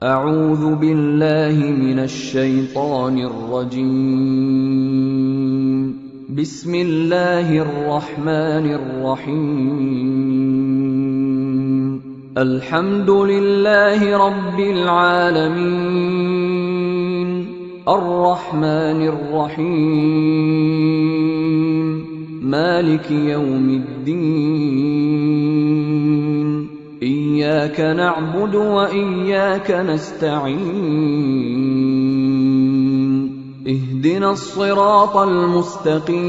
اعوذ باللہ من الشیطان الرجیم بسم اللہ الرحمن الرحیم الحمد للہ رب العالمین الرحمن الرحیم مالک یوم الدین إياك نعبد وإياك نستعين اهدنا الصراط المستقيم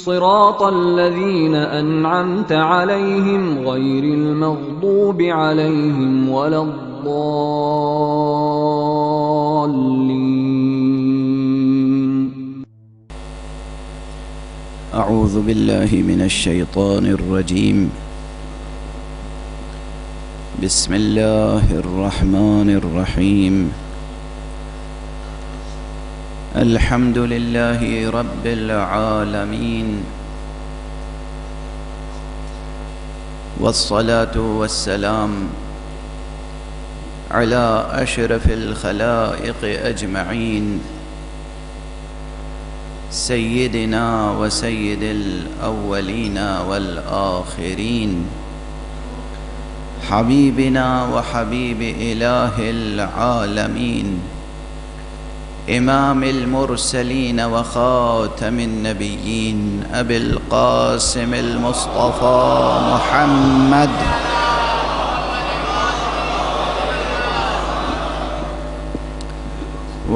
صراط الذين أنعمت عليهم غير المغضوب عليهم ولا الضالين. أعوذ بالله من الشيطان الرجيم. بسم الله الرحمن الرحيم. الحمد لله رب العالمين، والصلاة والسلام على أشرف الخلائق أجمعين، سيدنا وسيد الأولين والآخرين، حبيبنا وحبيب إله العالمين، إمام المرسلين وخاتم النبيين، أبي القاسم المصطفى محمد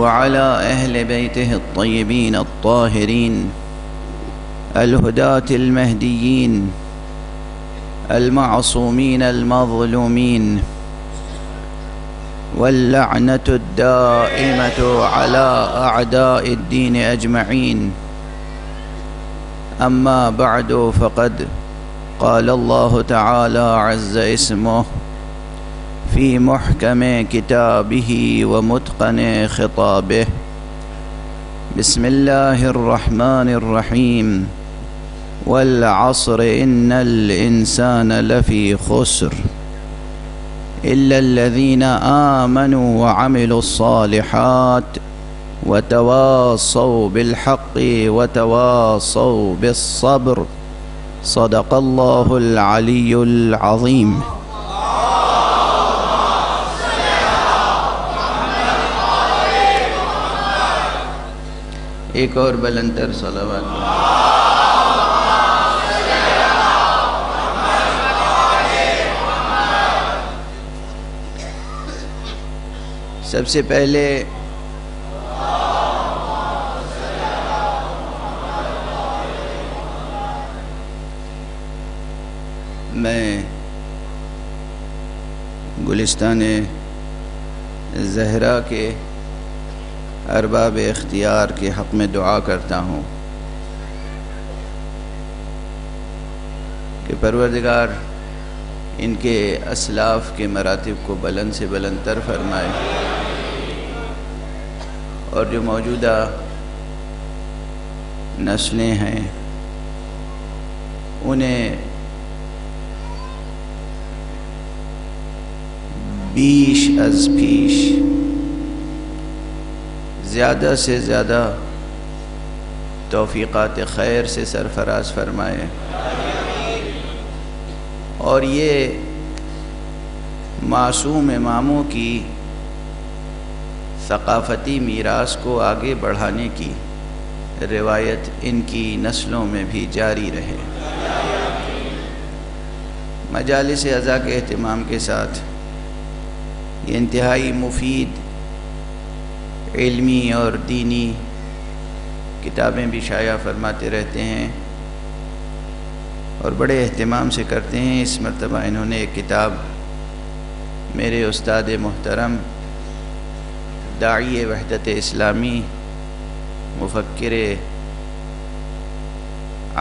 وعلى أهل بيته الطيبين الطاهرين الهداة المهديين المعصومين المظلومين، واللعنة الدائمة على أعداء الدين أجمعين. أما بعد، فقد قال الله تعالى عز اسمه في محكم كتابه ومتقن خطابه. بسم الله الرحمن الرحيم. والعصر إن الإنسان لفي خسر إلا الذين آمنوا وعملوا الصالحات وتواصوا بالحق وتواصوا بالصبر. صدق الله العلي العظيم. ایک اور بلندتر صلوات. سب سے پہلے میں گلستان زہرا کے ارباب اختیار کے حق میں دعا کرتا ہوں کہ پروردگار ان کے اسلاف کے مراتب کو بلند سے بلند تر فرمائے، اور جو موجودہ نسلیں ہیں انہیں بیش از پیش زیادہ سے زیادہ توفیقات خیر سے سرفراز فرمائے، اور یہ معصوم اماموں کی ثقافتی میراث کو آگے بڑھانے کی روایت ان کی نسلوں میں بھی جاری رہے۔ مجالس عزا کے اہتمام کے ساتھ یہ انتہائی مفید علمی اور دینی کتابیں بھی شائع فرماتے رہتے ہیں اور بڑے اہتمام سے کرتے ہیں۔ اس مرتبہ انہوں نے ایک کتاب میرے استاد محترم داعی وحدت اسلامی مفکر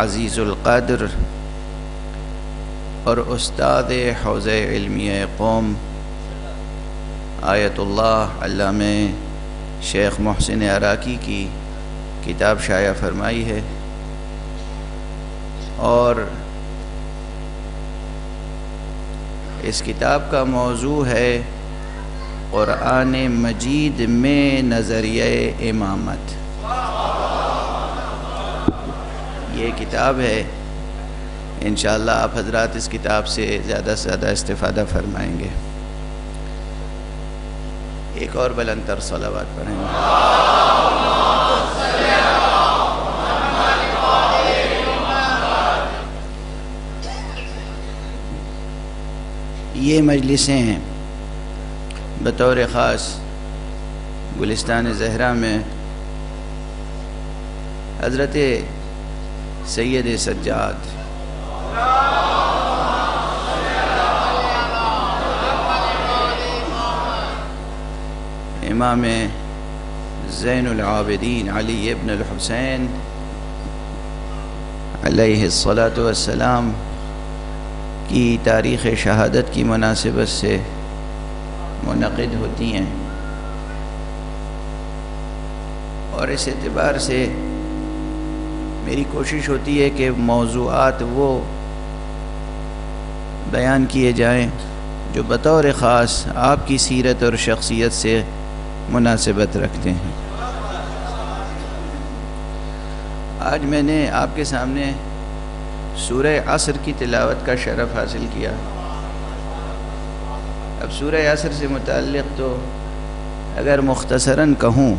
عزیز القدر اور استاد حوزہ علمیہ قوم آیت اللہ علامہ شیخ محسن عراقی کی کتاب شائع فرمائی ہے، اور اس کتاب کا موضوع ہے قرآن مجید میں نظریہ امامت. یہ کتاب ہے، انشاءاللہ آپ حضرات اس کتاب سے زیادہ سے زیادہ استفادہ فرمائیں گے. ایک اور بلند تر صلوات پڑھیں گے. یہ مجلسیں ہیں بطور خاص گلستان زہرا میں حضرت سید سجاد امام زین العابدین علی ابن الحسین علیہ الصلاۃ والسلام کی تاریخ شہادت کی مناسبت سے منعقد ہوتی ہیں، اور اس اعتبار سے میری کوشش ہوتی ہے کہ موضوعات وہ بیان کیے جائیں جو بطور خاص آپ کی سیرت اور شخصیت سے مناسبت رکھتے ہیں. آج میں نے آپ کے سامنے سورہ عصر کی تلاوت کا شرف حاصل کیا. اب سورہ عصر سے متعلق تو اگر مختصراً کہوں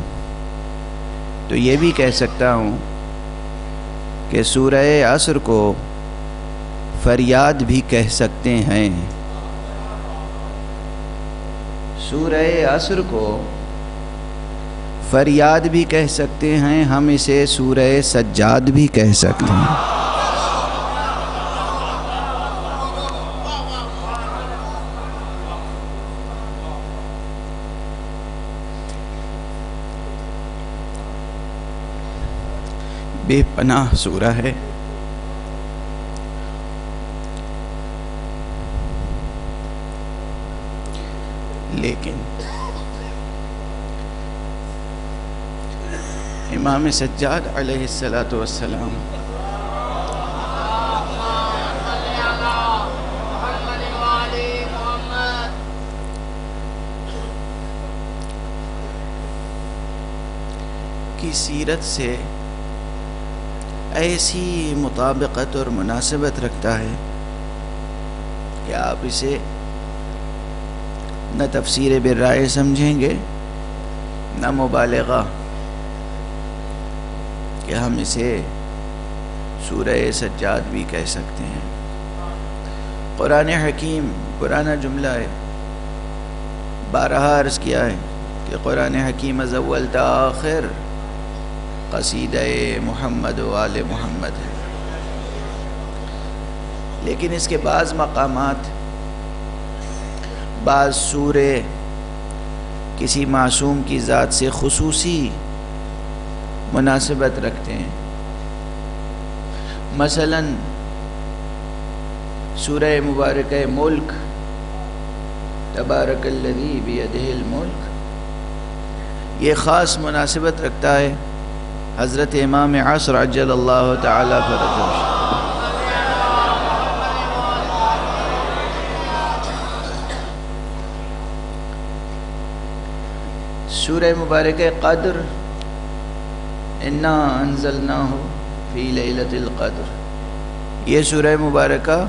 تو یہ بھی کہہ سکتا ہوں کہ سورہ عصر کو فریاد بھی کہہ سکتے ہیں. سورہ عصر کو فریاد بھی کہہ سکتے ہیں، ہم اسے سورہ سجاد بھی کہہ سکتے ہیں. بے پناہ سورہ ہے، لیکن امام سجاد علیہ الصلاۃ والسلام کی سیرت سے ایسی مطابقت اور مناسبت رکھتا ہے کہ آپ اسے نہ تفسیر بالرائے سمجھیں گے نہ مبالغہ، کہ ہم اسے سورہ سجاد بھی کہہ سکتے ہیں. قرآن حکیم پرانا جملہ ہے، بارہا عرض کیا ہے کہ قرآن حکیم از اول تا آخر قصیدہ محمد و آل محمد ہے. لیکن اس کے بعض مقامات، بعض سورے کسی معصوم کی ذات سے خصوصی مناسبت رکھتے ہیں. مثلا سورہ مبارکہ ملک، تبارک الذی بیدہ الملک، یہ خاص مناسبت رکھتا ہے حضرت امام عصر عجل اللہ تعالی فرجہ. سورہ مبارکہ قدر، انا انزلناہ فی لیلۃ القدر، یہ سورہ مبارکہ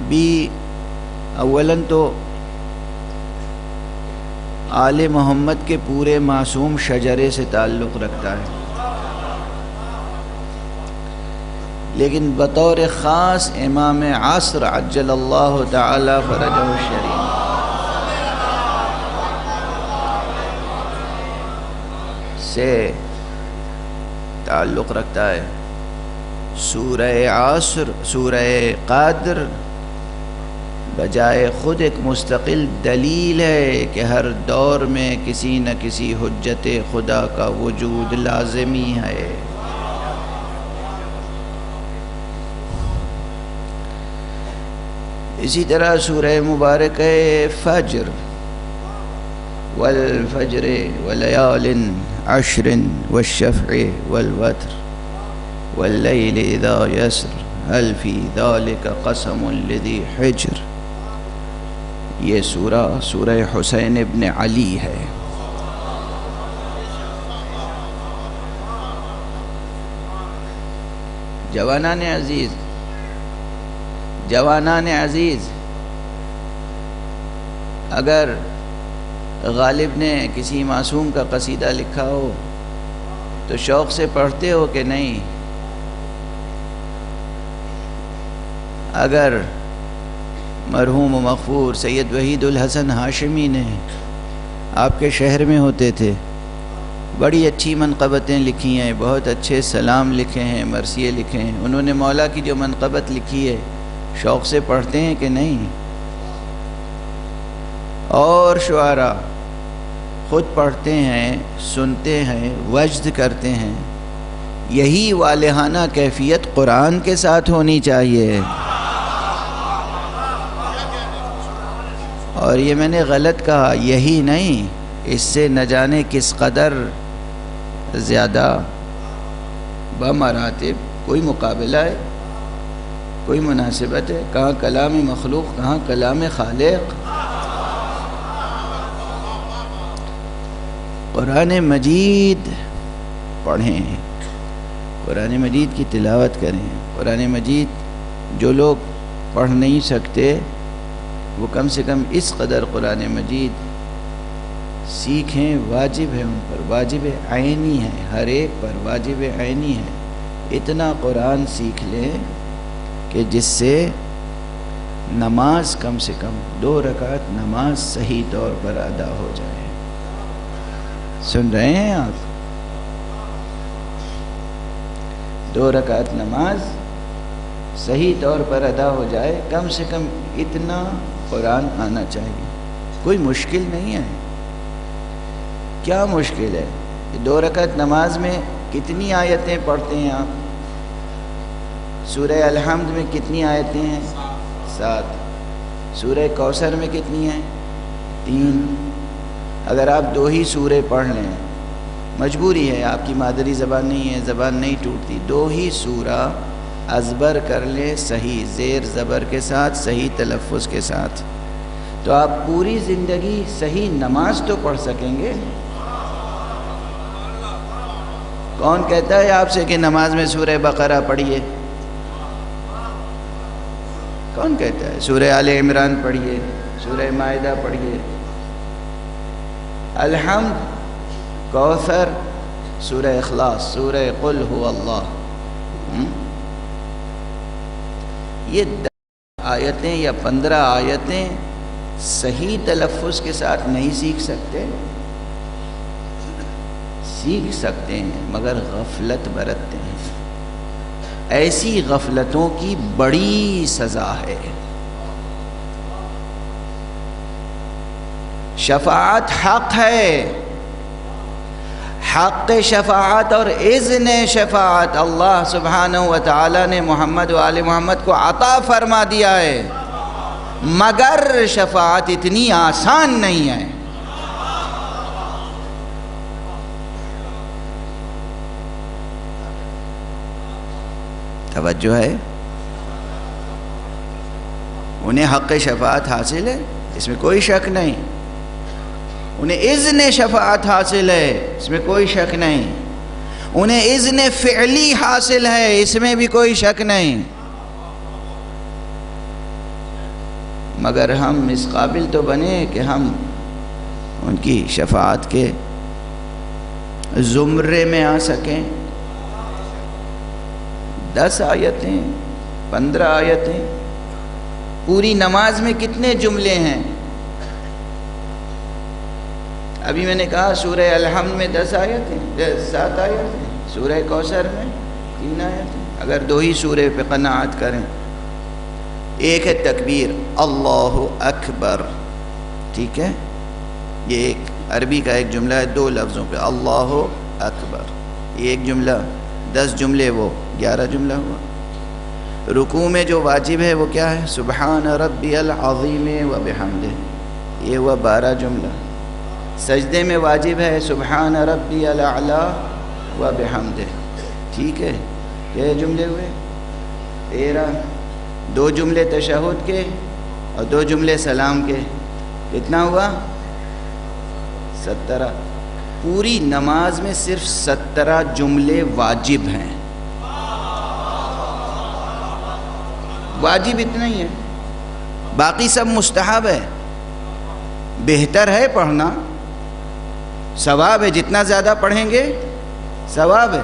بھی اولاً تو آل محمد کے پورے معصوم شجرے سے تعلق رکھتا ہے، لیکن بطور خاص امام عصر عجل اللہ تعالی فرجہ الشریف سے تعلق رکھتا ہے. سورہ عصر، سورہ قدر بجائے خود ایک مستقل دلیل ہے کہ ہر دور میں کسی نہ کسی حجت خدا کا وجود لازمی ہے. اسی طرح سورہ مبارکہ فجر، والفجر ولیال عشر والشفع والوتر واللیل اذا یسر هل فی ذلک قسم لذی حجر. یہ سورہ حسین ابن علی ہے. جوانان عزیز، اگر غالب نے کسی معصوم کا قصیدہ لکھا ہو تو شوق سے پڑھتے ہو کہ نہیں؟ اگر مرحوم و مغفور سید وحید الحسن ہاشمی نے آپ کے شہر میں ہوتے تھے، بڑی اچھی منقبتیں لکھی ہیں، بہت اچھے سلام لکھے ہیں، مرثیے لکھے ہیں. انہوں نے مولا کی جو منقبت لکھی ہے شوق سے پڑھتے ہیں کہ نہیں؟ اور شعراء خود پڑھتے ہیں، سنتے ہیں، وجد کرتے ہیں. یہی والہانہ کیفیت قرآن کے ساتھ ہونی چاہیے. اور یہ میں نے غلط کہا، یہی نہیں، اس سے نہ جانے کس قدر زیادہ بمراتب کوئی مقابلہ ہے، کوئی مناسبت ہے. کہاں کلام مخلوق، کہاں کلام خالق. قرآن مجید پڑھیں، قرآن مجید کی تلاوت کریں. قرآن مجید جو لوگ پڑھ نہیں سکتے وہ کم سے کم اس قدر قرآن مجید سیکھیں. واجب ہے ان پر، واجب عینی ہے، ہر ایک پر واجب عینی ہے. اتنا قرآن سیکھ لیں کہ جس سے نماز کم سے کم 2 رکعت نماز صحیح طور پر ادا ہو جائے. سن رہے ہیں آپ؟ 2 رکعت نماز صحیح طور پر ادا ہو جائے، کم سے کم اتنا قرآن آنا چاہیے. کوئی مشکل نہیں ہے. کیا مشکل ہے؟ 2 رکعت نماز میں کتنی آیتیں پڑھتے ہیں آپ؟ سورہ الحمد میں کتنی آیتیں ہیں؟ 7. سورہ کوثر میں کتنی ہیں؟ 3. اگر آپ 2 ہی سورے پڑھ لیں، مجبوری ہے، آپ کی مادری زبان نہیں ہے، زبان نہیں ٹوٹتی، 2 ہی سورہ ازبر کر لیں صحیح زیر زبر کے ساتھ، صحیح تلفظ کے ساتھ، تو آپ پوری زندگی صحیح نماز تو پڑھ سکیں گے. کون کہتا ہے آپ سے کہ نماز میں سورہ بقرہ پڑھیے؟ کون کہتا ہے؟ سورہ آل عمران پڑھیے، سورہ مائدہ پڑھیے، الحمد، کوثر، سورہ اخلاص، سورہ قل هو اللہ. یہ 10 آیتیں یا 15 آیتیں صحیح تلفظ کے ساتھ نہیں سیکھ سکتے؟ سیکھ سکتے ہیں مگر غفلت برتتے ہیں. ایسی غفلتوں کی بڑی سزا ہے. شفاعت حق ہے، حق شفاعت اور اذن شفاعت اللہ سبحانہ و تعالی نے محمد و آل محمد کو عطا فرما دیا ہے، مگر شفاعت اتنی آسان نہیں ہے. توجہ ہے؟ انہیں حق شفاعت حاصل ہے، اس میں کوئی شک نہیں. انہیں اذن شفاعت حاصل ہے، اس میں کوئی شک نہیں. انہیں اذن فعلی حاصل ہے، اس میں بھی کوئی شک نہیں. مگر ہم اس قابل تو بنے کہ ہم ان کی شفاعت کے زمرے میں آ سکیں. 10 آیتیں، 15 آیتیں، پوری نماز میں کتنے جملے ہیں؟ ابھی میں نے کہا سورہ الحمد میں 10 آیتیں، 7 آیتیں، سورہ کوثر میں 3 آیتیں. اگر 2 ہی سورے پہ قناعت کریں، ایک ہے تکبیر، اللہ اکبر، ٹھیک ہے، یہ ایک عربی کا ایک جملہ ہے 2 لفظوں پہ، اللہ اکبر، یہ ایک جملہ. 10 جملے وہ 11 جملہ ہوا. رکوع میں جو واجب ہے وہ کیا ہے؟ سبحان ربی العظیم و بحمدہ، یہ ہوا 12 جملہ. سجدے میں واجب ہے سبحان ربی الاعلی و بحمدہ، ٹھیک ہے، یہ جملے ہوئے. 13, 2 جملے تشہد کے اور 2 جملے سلام کے، کتنا ہوا؟ 17۔ پوری نماز میں صرف 17 جملے واجب ہیں، واجب اتنا ہی ہے، باقی سب مستحب ہے۔ بہتر ہے پڑھنا، ثواب ہے، جتنا زیادہ پڑھیں گے ثواب ہے،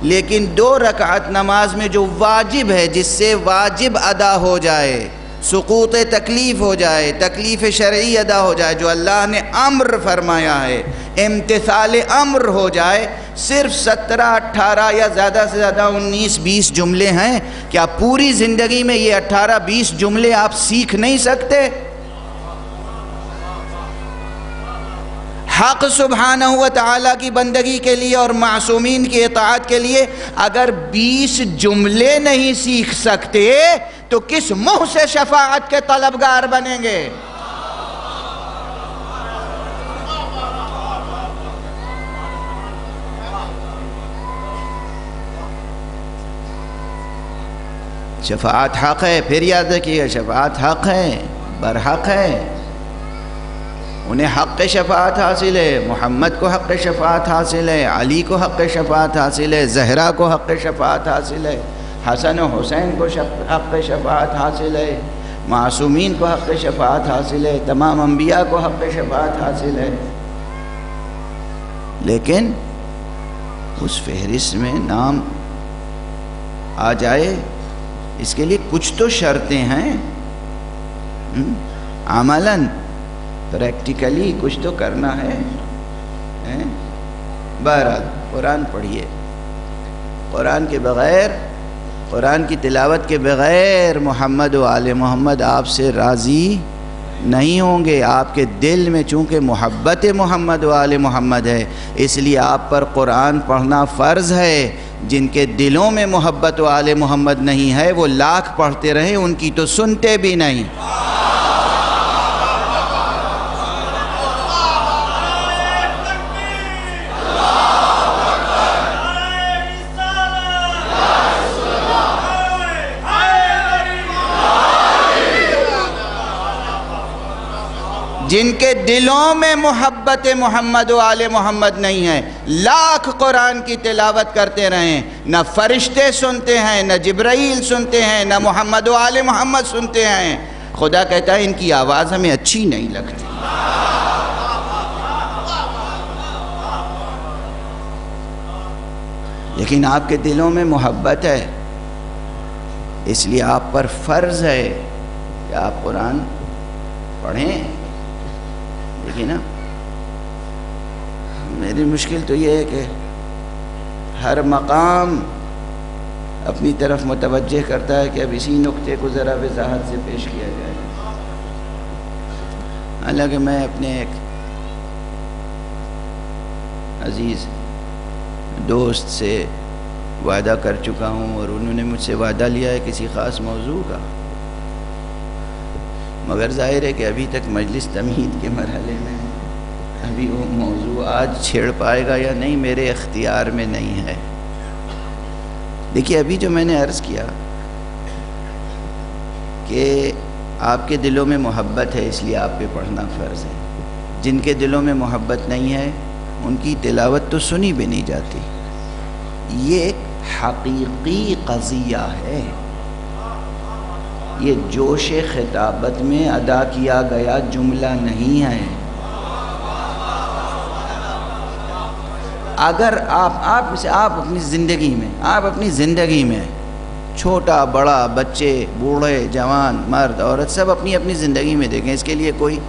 لیکن 2 رکعت نماز میں جو واجب ہے، جس سے واجب ادا ہو جائے، سقوط تکلیف ہو جائے، تکلیف شرعی ادا ہو جائے، جو اللہ نے امر فرمایا ہے، امتثال امر ہو جائے، صرف 17، 18 یا زیادہ سے زیادہ 19، 20 جملے ہیں۔ کیا پوری زندگی میں یہ 18، 20 جملے آپ سیکھ نہیں سکتے؟ حق سبحانہ و تعالیٰ کی بندگی کے لیے اور معصومین کی اطاعت کے لیے اگر 20 جملے نہیں سیکھ سکتے تو کس منہ سے شفاعت کے طلبگار بنیں گے؟ شفاعت حق ہے، پھر یاد رکھیے گا، شفاعت حق ہے، برحق ہے، انہیں حق شفاعت حاصل ہے، محمد کو حق شفاعت حاصل ہے، علی کو حق شفاعت حاصل ہے، زہرا کو حق شفاعت حاصل ہے، حسن و حسین کو حق شفاعت حاصل ہے، معصومین کو حق شفاعت حاصل ہے، تمام انبیاء کو حق شفاعت حاصل ہے، لیکن اس فہرست میں نام آ جائے اس کے لیے کچھ تو شرطیں ہیں، عملاً پریکٹیکلی کچھ تو کرنا ہے۔ بہرحال قرآن پڑھیے، قرآن کے بغیر، قرآن کی تلاوت کے بغیر محمد و آل محمد آپ سے راضی نہیں ہوں گے۔ آپ کے دل میں چونکہ محبت محمد و آل محمد ہے، اس لیے آپ پر قرآن پڑھنا فرض ہے۔ جن کے دلوں میں محبت و آل محمد نہیں ہے وہ لاکھ پڑھتے رہیں، ان کی تو سنتے بھی نہیں۔ جن کے دلوں میں محبت محمد و آل محمد نہیں ہے، لاکھ قرآن کی تلاوت کرتے رہیں، نہ فرشتے سنتے ہیں، نہ جبرائیل سنتے ہیں، نہ محمد و آل محمد سنتے ہیں۔ خدا کہتا ہے ان کی آواز ہمیں اچھی نہیں لگتی۔ لیکن آپ کے دلوں میں محبت ہے، اس لیے آپ پر فرض ہے کہ آپ قرآن پڑھیں۔ دیکھیں نا، میری مشکل تو یہ ہے کہ ہر مقام اپنی طرف متوجہ کرتا ہے کہ اب اسی نقطے کو ذرا وضاحت سے پیش کیا جائے۔ حالانکہ میں اپنے ایک عزیز دوست سے وعدہ کر چکا ہوں اور انہوں نے مجھ سے وعدہ لیا ہے کسی خاص موضوع کا، مگر ظاہر ہے کہ ابھی تک مجلس تمہید کے مرحلے میں ابھی وہ موضوع آج چھیڑ پائے گا یا نہیں میرے اختیار میں نہیں ہے۔ دیکھیے، ابھی جو میں نے عرض کیا کہ آپ کے دلوں میں محبت ہے اس لیے آپ پہ پڑھنا فرض ہے، جن کے دلوں میں محبت نہیں ہے ان کی تلاوت تو سنی بھی نہیں جاتی۔ یہ ایک حقیقی قضیہ ہے، یہ جوش خطابت میں ادا کیا گیا جملہ نہیں ہے۔ اگر آپ اپنی زندگی میں چھوٹا بڑا، بچے بوڑھے جوان مرد عورت، سب اپنی اپنی زندگی میں دیکھیں، اس کے لیے کوئی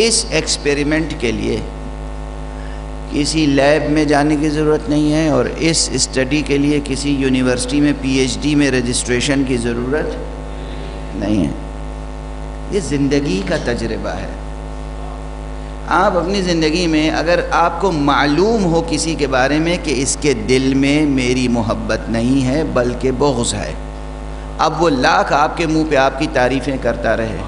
اس ایکسپیریمنٹ کے لیے کسی لیب میں جانے کی ضرورت نہیں ہے اور اس اسٹڈی کے لیے کسی یونیورسٹی میں پی ایچ ڈی میں رجسٹریشن کی ضرورت نہیں ہے۔ یہ زندگی کا تجربہ ہے۔ آپ اپنی زندگی میں اگر آپ کو معلوم ہو کسی کے بارے میں کہ اس کے دل میں میری محبت نہیں ہے بلکہ بغض ہے، اب وہ لاکھ آپ کے منہ پہ آپ کی تعریفیں کرتا رہے،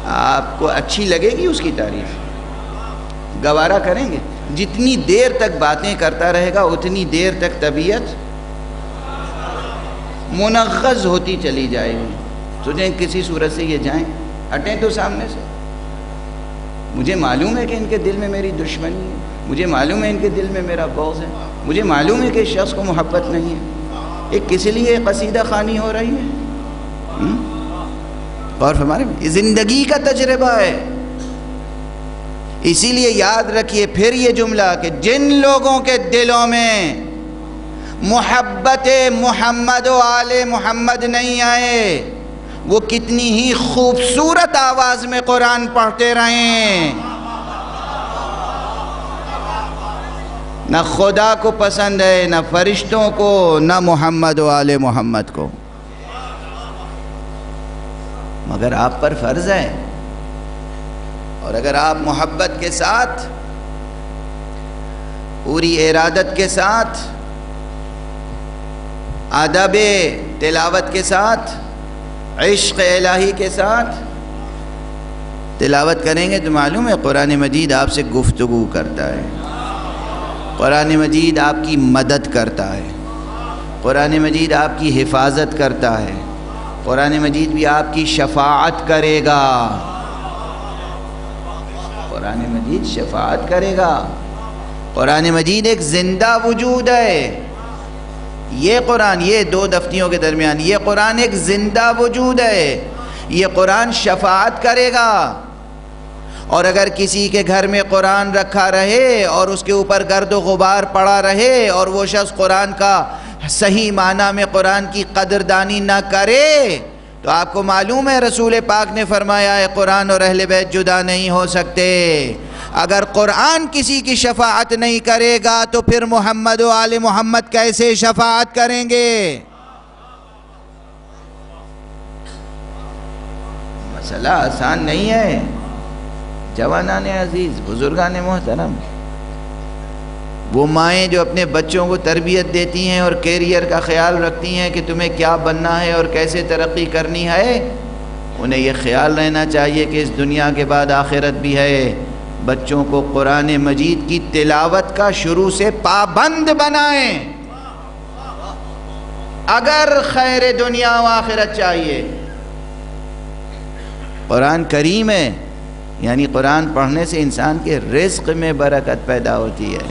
آپ کو اچھی لگے گی اس کی تعریف؟ گوارا کریں گے؟ جتنی دیر تک باتیں کرتا رہے گا اتنی دیر تک طبیعت منغص ہوتی چلی جائے گی. سوچیں کسی صورت سے یہ جائیں، ہٹیں تو سامنے سے. مجھے معلوم ہے کہ ان کے دل میں میری دشمنی ہے، مجھے معلوم ہے ان کے دل میں میرا بغض ہے، مجھے معلوم ہے کہ اس شخص کو محبت نہیں ہے. یہ کس لیے قصیدہ خوانی ہو رہی ہے؟ اور ہمارے زندگی کا تجربہ ہے. اسی لیے یاد رکھیے پھر یہ جملہ کہ جن لوگوں کے دلوں میں محبت محمد و آل محمد نہیں آئے وہ کتنی ہی خوبصورت آواز میں قرآن پڑھتے رہیں، نہ خدا کو پسند ہے، نہ فرشتوں کو، نہ محمد و آل محمد کو. مگر آپ پر فرض ہے، اور اگر آپ محبت کے ساتھ، پوری ارادت کے ساتھ، ادب تلاوت کے ساتھ، عشق الہی کے ساتھ تلاوت کریں گے تو معلوم ہے قرآن مجید آپ سے گفتگو کرتا ہے، قرآن مجید آپ کی مدد کرتا ہے، قرآن مجید آپ کی حفاظت کرتا ہے، قرآن مجید بھی آپ کی شفاعت کرے گا. قرآن مجید شفاعت کرے گا. قرآن مجید ایک زندہ وجود ہے. یہ قرآن، یہ دو دفتیوں کے درمیان یہ قرآن ایک زندہ وجود ہے. یہ قرآن شفاعت کرے گا. اور اگر کسی کے گھر میں قرآن رکھا رہے اور اس کے اوپر گرد و غبار پڑا رہے اور وہ شخص قرآن کا صحیح معنی میں قرآن کی قدردانی نہ کرے تو آپ کو معلوم ہے رسول پاک نے فرمایا ہے قرآن اور اہل بیت جدا نہیں ہو سکتے. اگر قرآن کسی کی شفاعت نہیں کرے گا تو پھر محمد و آل محمد کیسے شفاعت کریں گے؟ مسئلہ آسان نہیں ہے. جوانان عزیز، بزرگان محترم، وہ مائیں جو اپنے بچوں کو تربیت دیتی ہیں اور کیریئر کا خیال رکھتی ہیں کہ تمہیں کیا بننا ہے اور کیسے ترقی کرنی ہے، انہیں یہ خیال رہنا چاہیے کہ اس دنیا کے بعد آخرت بھی ہے. بچوں کو قرآن مجید کی تلاوت کا شروع سے پابند بنائیں اگر خیر دنیا و آخرت چاہیے. قرآن کریم ہے، یعنی قرآن پڑھنے سے انسان کے رزق میں برکت پیدا ہوتی ہے.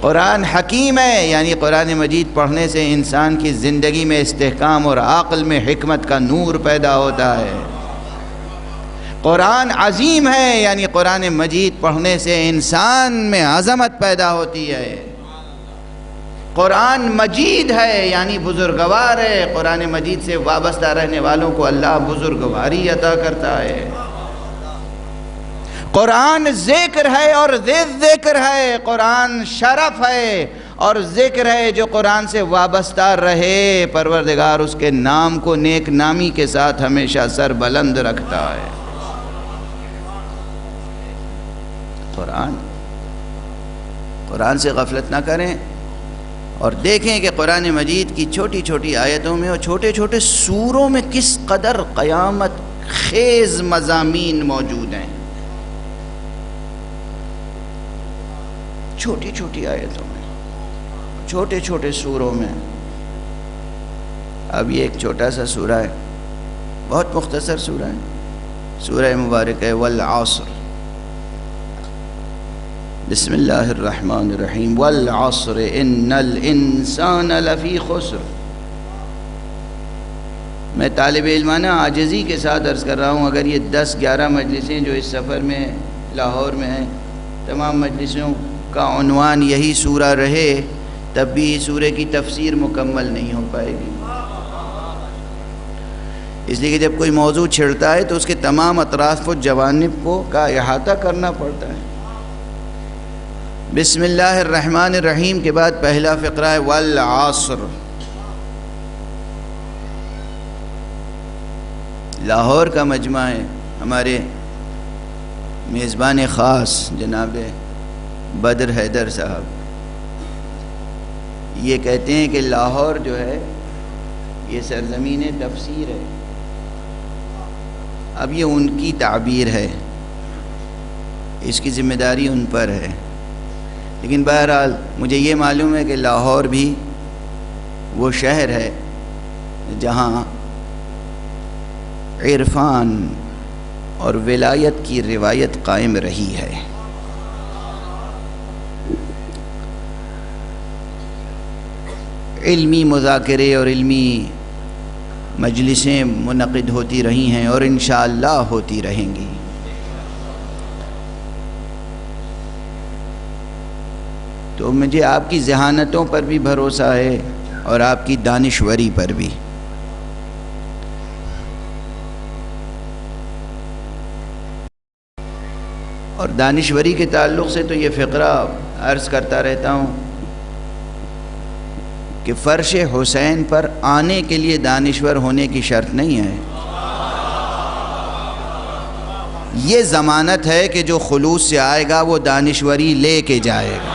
قرآن حکیم ہے، یعنی قرآن مجید پڑھنے سے انسان کی زندگی میں استحکام اور عقل میں حکمت کا نور پیدا ہوتا ہے. قرآن عظیم ہے، یعنی قرآن مجید پڑھنے سے انسان میں عظمت پیدا ہوتی ہے. قرآن مجید ہے یعنی بزرگوار ہے، قرآن مجید سے وابستہ رہنے والوں کو اللہ بزرگواری عطا کرتا ہے. قرآن ذکر ہے اور ذکر ہے، قرآن شرف ہے اور ذکر ہے. جو قرآن سے وابستہ رہے پروردگار اس کے نام کو نیک نامی کے ساتھ ہمیشہ سر بلند رکھتا ہے. قرآن سے غفلت نہ کریں اور دیکھیں کہ قرآن مجید کی چھوٹی چھوٹی آیتوں میں اور چھوٹے چھوٹے سوروں میں کس قدر قیامت خیز مضامین موجود ہیں. چھوٹی چھوٹی آیتوں میں، چھوٹے چھوٹے سوروں میں. اب یہ ایک چھوٹا سا سورہ ہے، بہت مختصر سورہ ہے، سورہ مبارک ہے والعصر. بسم اللہ الرحمن الرحیم. والعصر ان الانسان لفی خسر. میں طالب علمانہ عاجزی کے ساتھ عرض کر رہا ہوں، اگر یہ 10-11 مجلسیں جو اس سفر میں لاہور میں ہیں، تمام مجلسوں کا عنوان یہی سورہ رہے تب بھی سورہ کی تفسیر مکمل نہیں ہو پائے گی. اس لیے کہ جب کوئی موضوع چھڑتا ہے تو اس کے تمام اطراف و جوانب کو کا احاطہ کرنا پڑتا ہے. بسم اللہ الرحمن الرحیم کے بعد پہلا فقرہ ہے والعصر. لاہور کا مجمع ہے، ہمارے میزبان خاص جناب بدر حیدر صاحب یہ کہتے ہیں کہ لاہور جو ہے یہ سرزمین تفسیر ہے. اب یہ ان کی تعبیر ہے، اس کی ذمہ داری ان پر ہے. لیکن بہرحال مجھے یہ معلوم ہے کہ لاہور بھی وہ شہر ہے جہاں عرفان اور ولایت کی روایت قائم رہی ہے. علمی مذاکرے اور علمی مجلسیں منعقد ہوتی رہی ہیں اور انشاءاللہ ہوتی رہیں گی. تو مجھے آپ کی ذہانتوں پر بھی بھروسہ ہے اور آپ کی دانشوری پر بھی. اور دانشوری کے تعلق سے تو یہ فقرہ عرض کرتا رہتا ہوں کہ فرش حسین پر آنے کے لیے دانشور ہونے کی شرط نہیں ہے. یہ ضمانت ہے کہ جو خلوص سے آئے گا وہ دانشوری لے کے جائے گا.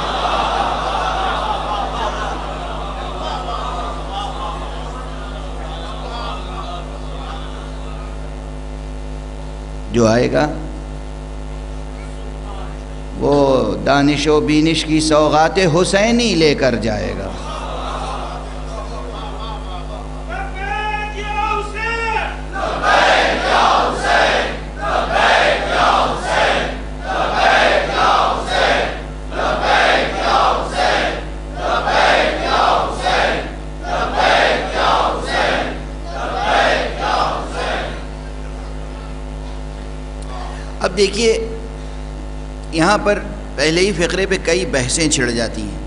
جو آئے گا وہ دانش و بینش کی سوغات حسینی لے کر جائے گا. اب دیکھیے یہاں پر پہلے ہی فقرے پہ کئی بحثیں چھڑ جاتی ہیں.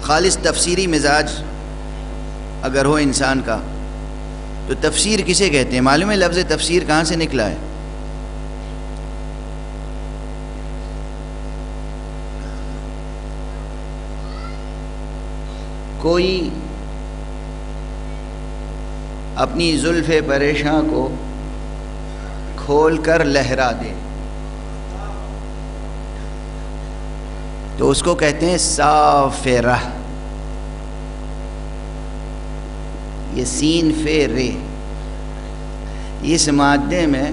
خالص تفسیری مزاج اگر ہو انسان کا تو تفسیر کسے کہتے ہیں؟ معلوم ہے لفظ تفسیر کہاں سے نکلا ہے؟ کوئی اپنی زلف پریشاں کو کھول کر لہرا دے تو اس کو کہتے ہیں سافرہ. یہ سین فے رے، اس مادے میں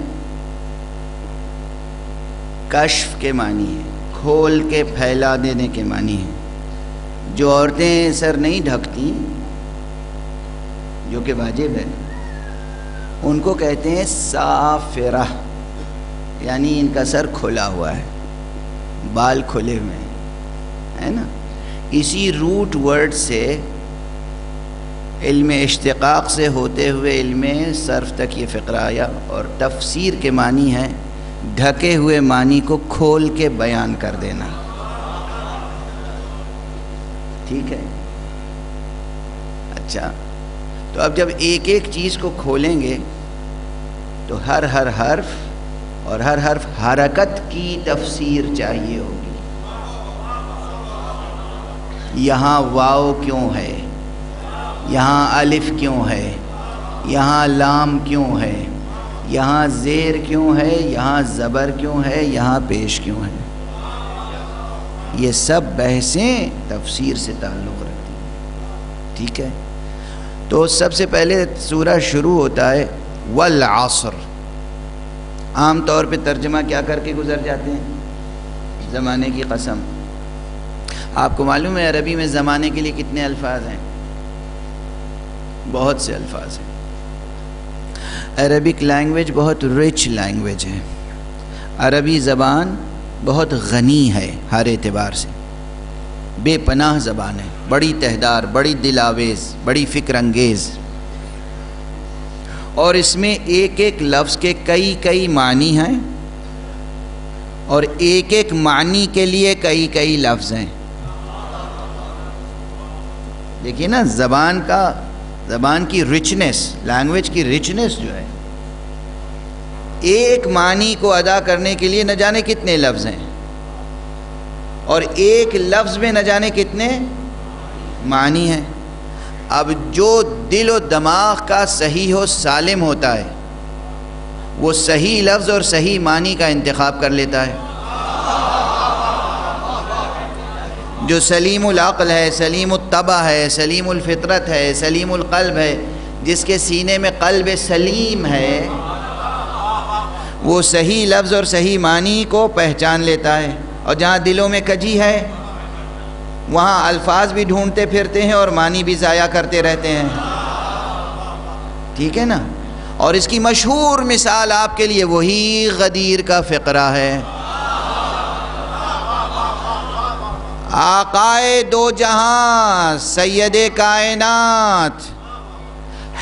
کشف کے معنی ہے، کھول کے پھیلا دینے کے معنی ہے. جو عورتیں سر نہیں ڈھکتی جو کہ واجب ہے ان کو کہتے ہیں سافرہ، یعنی ان کا سر کھلا ہوا ہے، بال کھلے ہوئے ہیں، ہے نا. اسی روٹ ورڈ سے علم اشتقاق سے ہوتے ہوئے علم صرف تک یہ فقرہ آیا. اور تفسیر کے معنی ہے ڈھکے ہوئے معنی کو کھول کے بیان کر دینا. ٹھیک ہے. اچھا، تو اب جب ایک ایک چیز کو کھولیں گے تو ہر حرف اور ہر حرف حرکت کی تفسیر چاہیے ہوگی. یہاں واو کیوں ہے، یہاں الف کیوں ہے، یہاں لام کیوں ہے، یہاں زیر کیوں ہے، یہاں زبر کیوں ہے، یہاں پیش کیوں ہے. یہ سب بحثیں تفسیر سے تعلق رکھتی ہیں. ٹھیک ہے. تو سب سے پہلے سورہ شروع ہوتا ہے والعصر. عام طور پہ ترجمہ کیا کر کے گزر جاتے ہیں؟ زمانے کی قسم. آپ کو معلوم ہے عربی میں زمانے کے لیے کتنے الفاظ ہیں؟ بہت سے الفاظ ہیں. عربک لینگویج بہت رچ لینگویج ہے. عربی زبان بہت غنی ہے ہر اعتبار سے، بے پناہ زبان ہے، بڑی تہدار، بڑی دل آویز، بڑی فکر انگیز. اور اس میں ایک ایک لفظ کے کئی معنی ہیں اور ایک ایک معنی کے لیے کئی لفظ ہیں. دیکھیے نا زبان کی رچنس، لینگویج کی رچنس جو ہے، ایک معنی کو ادا کرنے کے لیے نہ جانے کتنے لفظ ہیں اور ایک لفظ میں نہ جانے کتنے معنی ہیں. اب جو دل و دماغ کا صحیح و سالم ہوتا ہے وہ صحیح لفظ اور صحیح معنی کا انتخاب کر لیتا ہے. جو سلیم العقل ہے، سلیم الطبع ہے، سلیم الفطرت ہے، سلیم القلب ہے، جس کے سینے میں قلب سلیم ہے، وہ صحیح لفظ اور صحیح معنی کو پہچان لیتا ہے، اور جہاں دلوں میں کجی ہے وہاں الفاظ بھی ڈھونڈتے پھرتے ہیں اور معنی بھی ضائع کرتے رہتے ہیں، ٹھیک ہے نا؟ اور اس کی مشہور مثال آپ کے لیے وہی غدیر کا فقرہ ہے۔ آقائے دو جہاں سید کائنات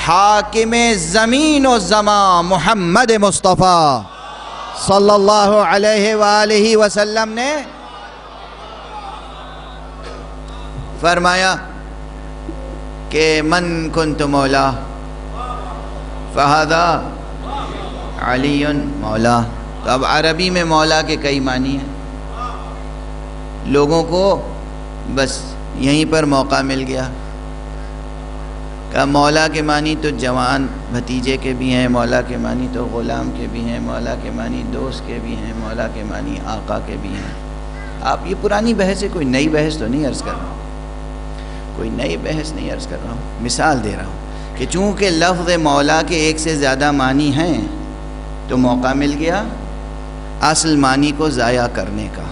حاکم زمین و زمان محمد مصطفیٰ صلی اللہ علیہ وآلہ وسلم نے فرمایا کہ من کنت مولا فہذا علی مولا۔ تو اب عربی میں مولا کے کئی معنی ہیں، لوگوں کو بس یہیں پر موقع مل گیا کہ مولا کے معنی تو جوان بھتیجے کے بھی ہیں، مولا کے معنی تو غلام کے بھی ہیں، مولا کے معنی دوست کے بھی ہیں، مولا کے معنی آقا کے بھی ہیں۔ آپ یہ پرانی بحث ہے، کوئی نئی بحث تو نہیں عرض کر رہا ہوں، کوئی نئی بحث نہیں عرض کر رہا ہوں، مثال دے رہا ہوں کہ چونکہ لفظ مولا کے ایک سے زیادہ معنی ہیں تو موقع مل گیا اصل معنی کو ضائع کرنے کا۔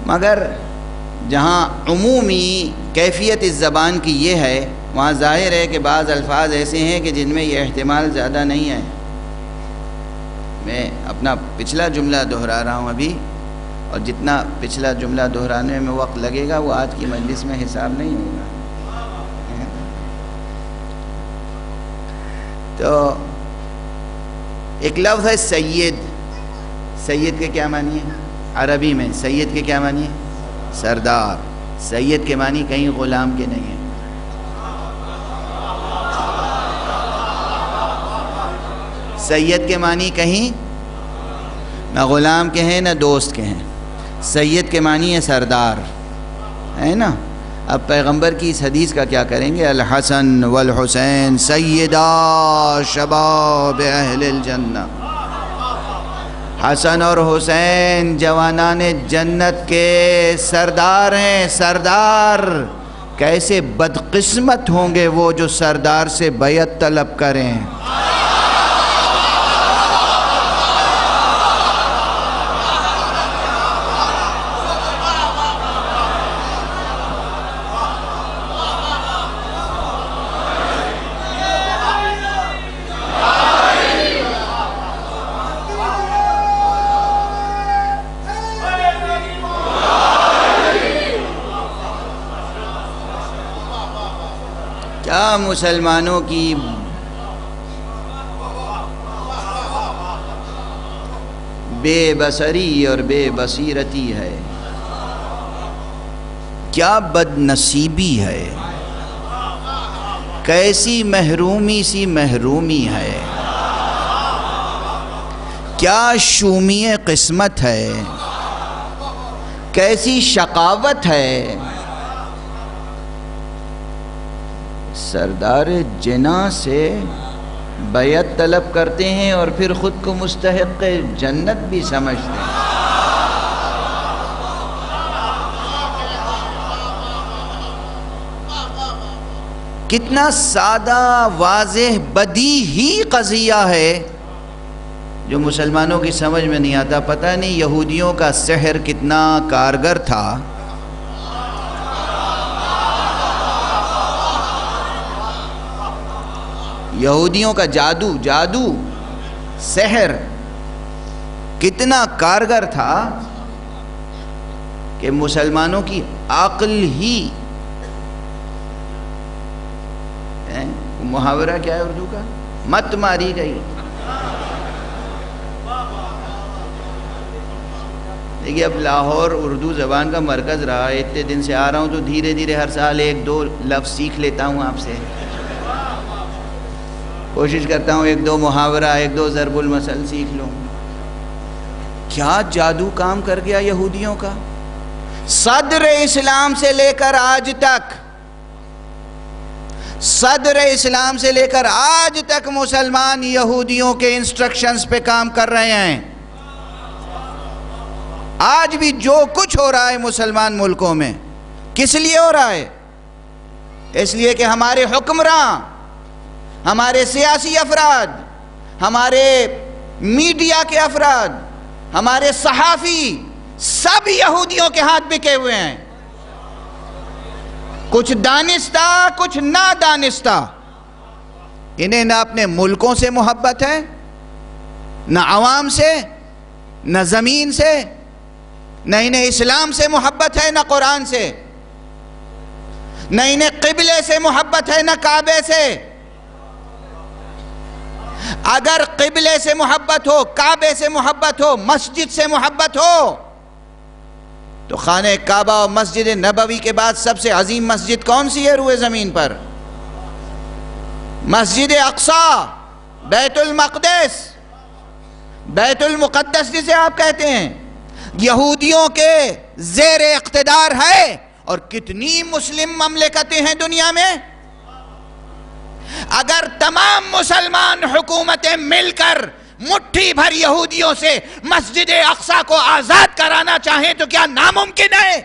مگر جہاں عمومی کیفیت اس زبان کی یہ ہے، وہاں ظاہر ہے کہ بعض الفاظ ایسے ہیں کہ جن میں یہ احتمال زیادہ نہیں ہے۔ میں اپنا پچھلا جملہ دہرا رہا ہوں ابھی، اور جتنا پچھلا جملہ دہرانے میں وقت لگے گا وہ آج کی مجلس میں حساب نہیں ہوگا۔ تو ایک لفظ ہے سید۔ سید کے کیا معنی ہے؟ عربی میں سید کے کیا معنی ہے؟ سردار۔ سید کے معنی کہیں غلام کے نہیں ہیں۔ سید کے معنی کہیں نہ غلام کے ہیں نہ دوست کے ہیں، سید کے معنی ہے سردار، ہے نا؟ اب پیغمبر کی اس حدیث کا کیا کریں گے؟ الحسن والحسین سیدا شباب اہل الجنہ۔ حسن اور حسین جوانان جنت کے سردار ہیں۔ سردار کیسے بدقسمت ہوں گے وہ جو سردار سے بیعت طلب کریں۔ کیا مسلمانوں کی بے بصری اور بے بصیرتی ہے، کیا بد نصیبی ہے، کیسی محرومی سی محرومی ہے، کیا شومی قسمت ہے، کیسی شقاوت ہے۔ سردار جنا سے بیعت طلب کرتے ہیں اور پھر خود کو مستحق جنت بھی سمجھتے ہیں۔ کتنا سادہ واضح بدیہی قضیہ ہے جو مسلمانوں کی سمجھ میں نہیں آتا۔ پتہ نہیں یہودیوں کا سحر کتنا کارگر تھا۔ یہودیوں کا جادو سحر کتنا کارگر تھا کہ مسلمانوں کی عقل ہی، محاورہ کیا ہے اردو کا؟ مت ماری گئی۔ دیکھیے اب لاہور اردو زبان کا مرکز رہا ہے، اتنے دن سے آ رہا ہوں تو دھیرے دھیرے ہر سال ایک دو لفظ سیکھ لیتا ہوں آپ سے، کوشش کرتا ہوں ایک دو محاورہ ایک دو ضرب المثل سیکھ لوں۔ کیا جادو کام کر گیا یہودیوں کا؟ صدر اسلام سے لے کر آج تک، صدر اسلام سے لے کر آج تک مسلمان یہودیوں کے انسٹرکشنز پہ کام کر رہے ہیں۔ آج بھی جو کچھ ہو رہا ہے مسلمان ملکوں میں کس لیے ہو رہا ہے؟ اس لیے کہ ہمارے حکمراں، ہمارے سیاسی افراد، ہمارے میڈیا کے افراد، ہمارے صحافی سب یہودیوں کے ہاتھ بکے ہوئے ہیں، کچھ دانستہ کچھ نادانستہ۔ انہیں نہ اپنے ملکوں سے محبت ہے، نہ عوام سے، نہ زمین سے، نہ انہیں اسلام سے محبت ہے، نہ قرآن سے، نہ انہیں قبلے سے محبت ہے، نہ کعبے سے۔ اگر قبلے سے محبت ہو، کعبے سے محبت ہو، مسجد سے محبت ہو، تو خانہ کعبہ اور مسجد نبوی کے بعد سب سے عظیم مسجد کون سی ہے روئے زمین پر؟ مسجد اقصی، بیت المقدس، بیت المقدس جسے آپ کہتے ہیں، یہودیوں کے زیر اقتدار ہے۔ اور کتنی مسلم مملکتیں ہیں دنیا میں؟ اگر تمام مسلمان حکومتیں مل کر مٹھی بھر یہودیوں سے مسجد اقصی کو آزاد کرانا چاہیں تو کیا ناممکن ہے؟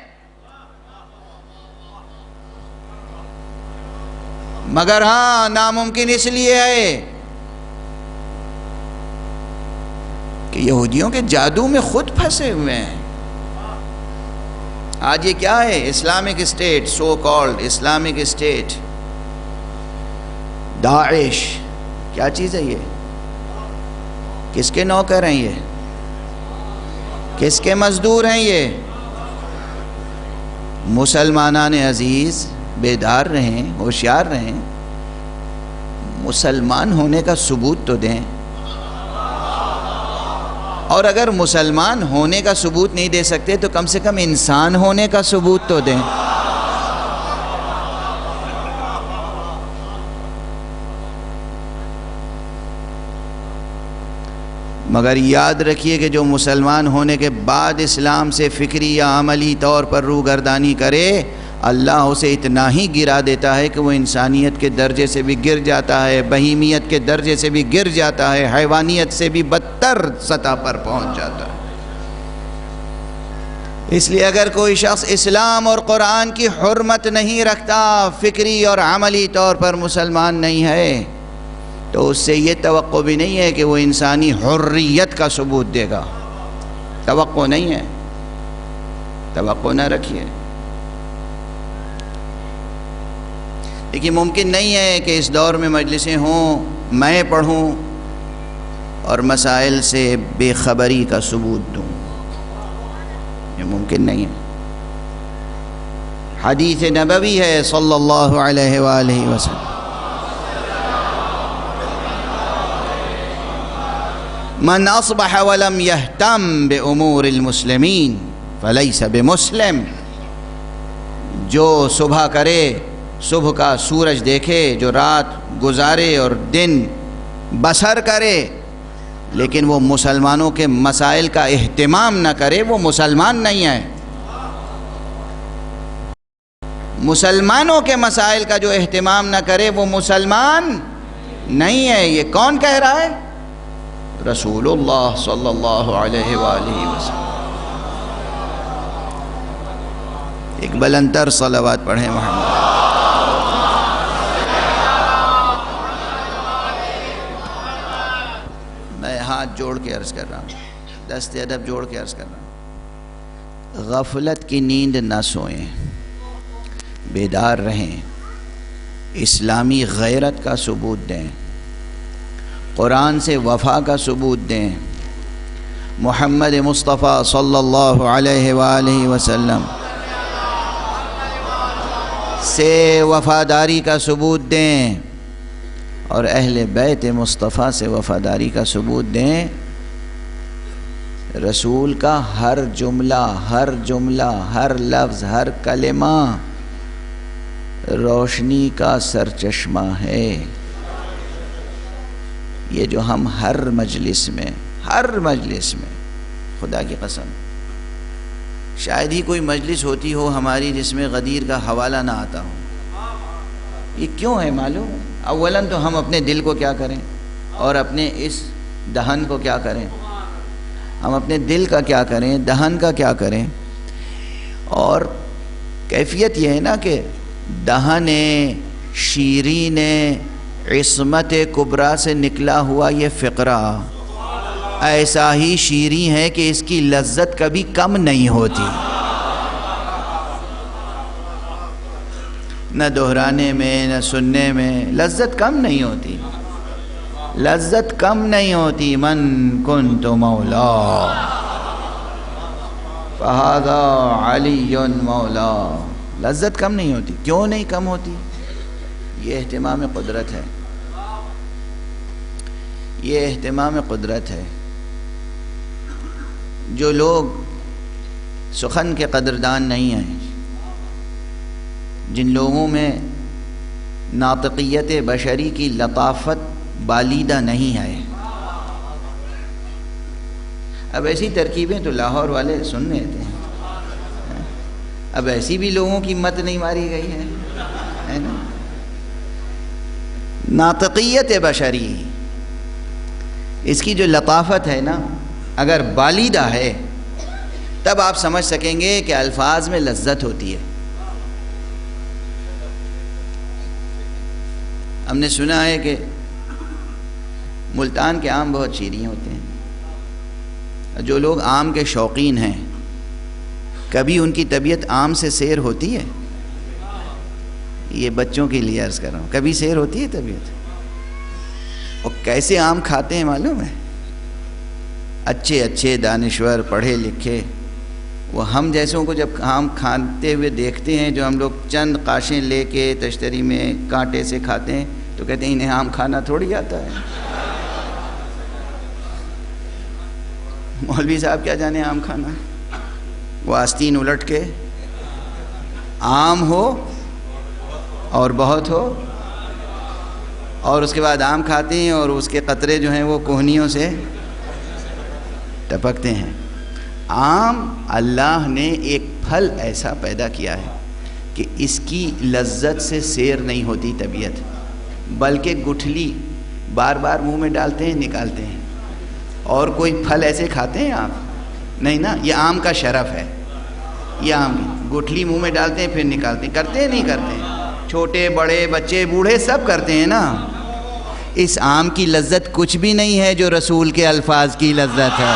مگر ہاں، ناممکن اس لیے ہے کہ یہودیوں کے جادو میں خود پھنسے ہوئے ہیں۔ آج یہ کیا ہے؟ Islamic State, so called Islamic State, داعش، کیا چیز ہے یہ؟ کس کے نوکر ہیں یہ؟ کس کے مزدور ہیں یہ؟ مسلمانان عزیز بیدار رہیں، ہوشیار رہیں، مسلمان ہونے کا ثبوت تو دیں، اور اگر مسلمان ہونے کا ثبوت نہیں دے سکتے تو کم سے کم انسان ہونے کا ثبوت تو دیں۔ مگر یاد رکھیے کہ جو مسلمان ہونے کے بعد اسلام سے فکری یا عملی طور پر روگردانی کرے، اللہ اسے اتنا ہی گرا دیتا ہے کہ وہ انسانیت کے درجے سے بھی گر جاتا ہے، بہیمیت کے درجے سے بھی گر جاتا ہے، حیوانیت سے بھی بدتر سطح پر پہنچ جاتا ہے۔ اس لیے اگر کوئی شخص اسلام اور قرآن کی حرمت نہیں رکھتا، فکری اور عملی طور پر مسلمان نہیں ہے، تو اس سے یہ توقع بھی نہیں ہے کہ وہ انسانی حریت کا ثبوت دے گا۔ توقع نہیں ہے، توقع نہ رکھیے۔ لیکن ممکن نہیں ہے کہ اس دور میں مجلسیں ہوں، میں پڑھوں اور مسائل سے بے خبری کا ثبوت دوں، یہ ممکن نہیں ہے۔ حدیث نبوی ہے صلی اللہ علیہ وآلہ وسلم، من اصبح ولم يهتم بامور المسلمین فلیس بمسلم۔ جو صبح کرے، صبح کا سورج دیکھے، جو رات گزارے اور دن بسر کرے، لیکن وہ مسلمانوں کے مسائل کا اہتمام نہ کرے، وہ مسلمان نہیں ہے۔ مسلمانوں کے مسائل کا جو اہتمام نہ کرے وہ مسلمان نہیں ہے۔ یہ کون کہہ رہا ہے؟ رسول اللہ صلی اللہ علیہ وآلہ وسلم۔ ایک بلندر صلوات پڑھیں محمد۔ میں ہاتھ جوڑ کے عرض کر رہا ہوں، دست ادب جوڑ کے عرض کر رہا ہوں، غفلت کی نیند نہ سوئیں، بیدار رہیں، اسلامی غیرت کا ثبوت دیں، قرآن سے وفا کا ثبوت دیں، محمد مصطفیٰ صلی اللہ علیہ وآلہ وسلم سے وفاداری کا ثبوت دیں، اور اہل بیت مصطفیٰ سے وفاداری کا ثبوت دیں۔ رسول کا ہر جملہ، ہر لفظ، ہر کلمہ روشنی کا سرچشمہ ہے۔ یہ جو ہم ہر مجلس میں خدا کی قسم شاید ہی کوئی مجلس ہوتی ہو ہماری جس میں غدیر کا حوالہ نہ آتا ہو۔ یہ کیوں ہے معلوم؟ اولاً تو ہم اپنے دل کو کیا کریں اور اپنے اس دہن کو کیا کریں؟ ہم اپنے دل کا کیا کریں، دہن کا کیا کریں؟ اور کیفیت یہ ہے نا کہ دہن شیرین عصمت کبریٰ سے نکلا ہوا یہ فقرہ ایسا ہی شیریں ہے کہ اس کی لذت کبھی کم نہیں ہوتی، نہ دہرانے میں نہ سننے میں لذت کم نہیں ہوتی، لذت کم نہیں ہوتی۔ من کنت مولا فہذا علی مولا، لذت کم نہیں ہوتی۔ کیوں نہیں کم ہوتی؟ یہ اہتمام قدرت ہے، یہ اہتمام قدرت ہے۔ جو لوگ سخن کے قدردان نہیں ہیں، جن لوگوں میں ناطقیت بشری کی لطافت بالیدہ نہیں ہے، اب ایسی ترکیبیں تو لاہور والے سن لیتے ہیں، اب ایسی بھی لوگوں کی مت نہیں ماری گئی ہے نا۔ ناطقیت بشری، اس کی جو لطافت ہے نا، اگر بالیدہ ہے تب آپ سمجھ سکیں گے کہ الفاظ میں لذت ہوتی ہے۔ ہم نے سنا ہے کہ ملتان کے آم بہت شیریں ہوتے ہیں۔ جو لوگ آم کے شوقین ہیں، کبھی ان کی طبیعت آم سے سیر ہوتی ہے؟ یہ بچوں کے لیے عرض کر رہا ہوں، کبھی سیر ہوتی ہے طبیعت؟ اور کیسے آم کھاتے ہیں معلوم ہے؟ اچھے اچھے دانشور پڑھے لکھے، وہ ہم جیسوں کو جب آم کھاتے ہوئے دیکھتے ہیں، جو ہم لوگ چند قاشیں لے کے تشتری میں کانٹے سے کھاتے ہیں، تو کہتے ہیں انہیں آم کھانا تھوڑی آتا ہے۔ مولوی صاحب کیا جانے آم کھانا؟ وہ آستین الٹ کے آم ہو اور بہت ہو، اور اس کے بعد آم کھاتے ہیں اور اس کے قطرے جو ہیں وہ کوہنیوں سے ٹپکتے ہیں۔ آم اللہ نے ایک پھل ایسا پیدا کیا ہے کہ اس کی لذت سے سیر نہیں ہوتی طبیعت، بلکہ گٹھلی بار بار منہ میں ڈالتے ہیں نکالتے ہیں۔ اور کوئی پھل ایسے کھاتے ہیں آپ؟ نہیں نا، یہ آم کا شرف ہے۔ یہ آم گٹھلی منہ میں ڈالتے ہیں پھر نکالتے ہیں، کرتے ہیں نہیں کرتے ہیں؟ چھوٹے بڑے بچے بوڑھے سب کرتے ہیں نا۔ اس آم کی لذت کچھ بھی نہیں ہے جو رسول کے الفاظ کی لذت ہے۔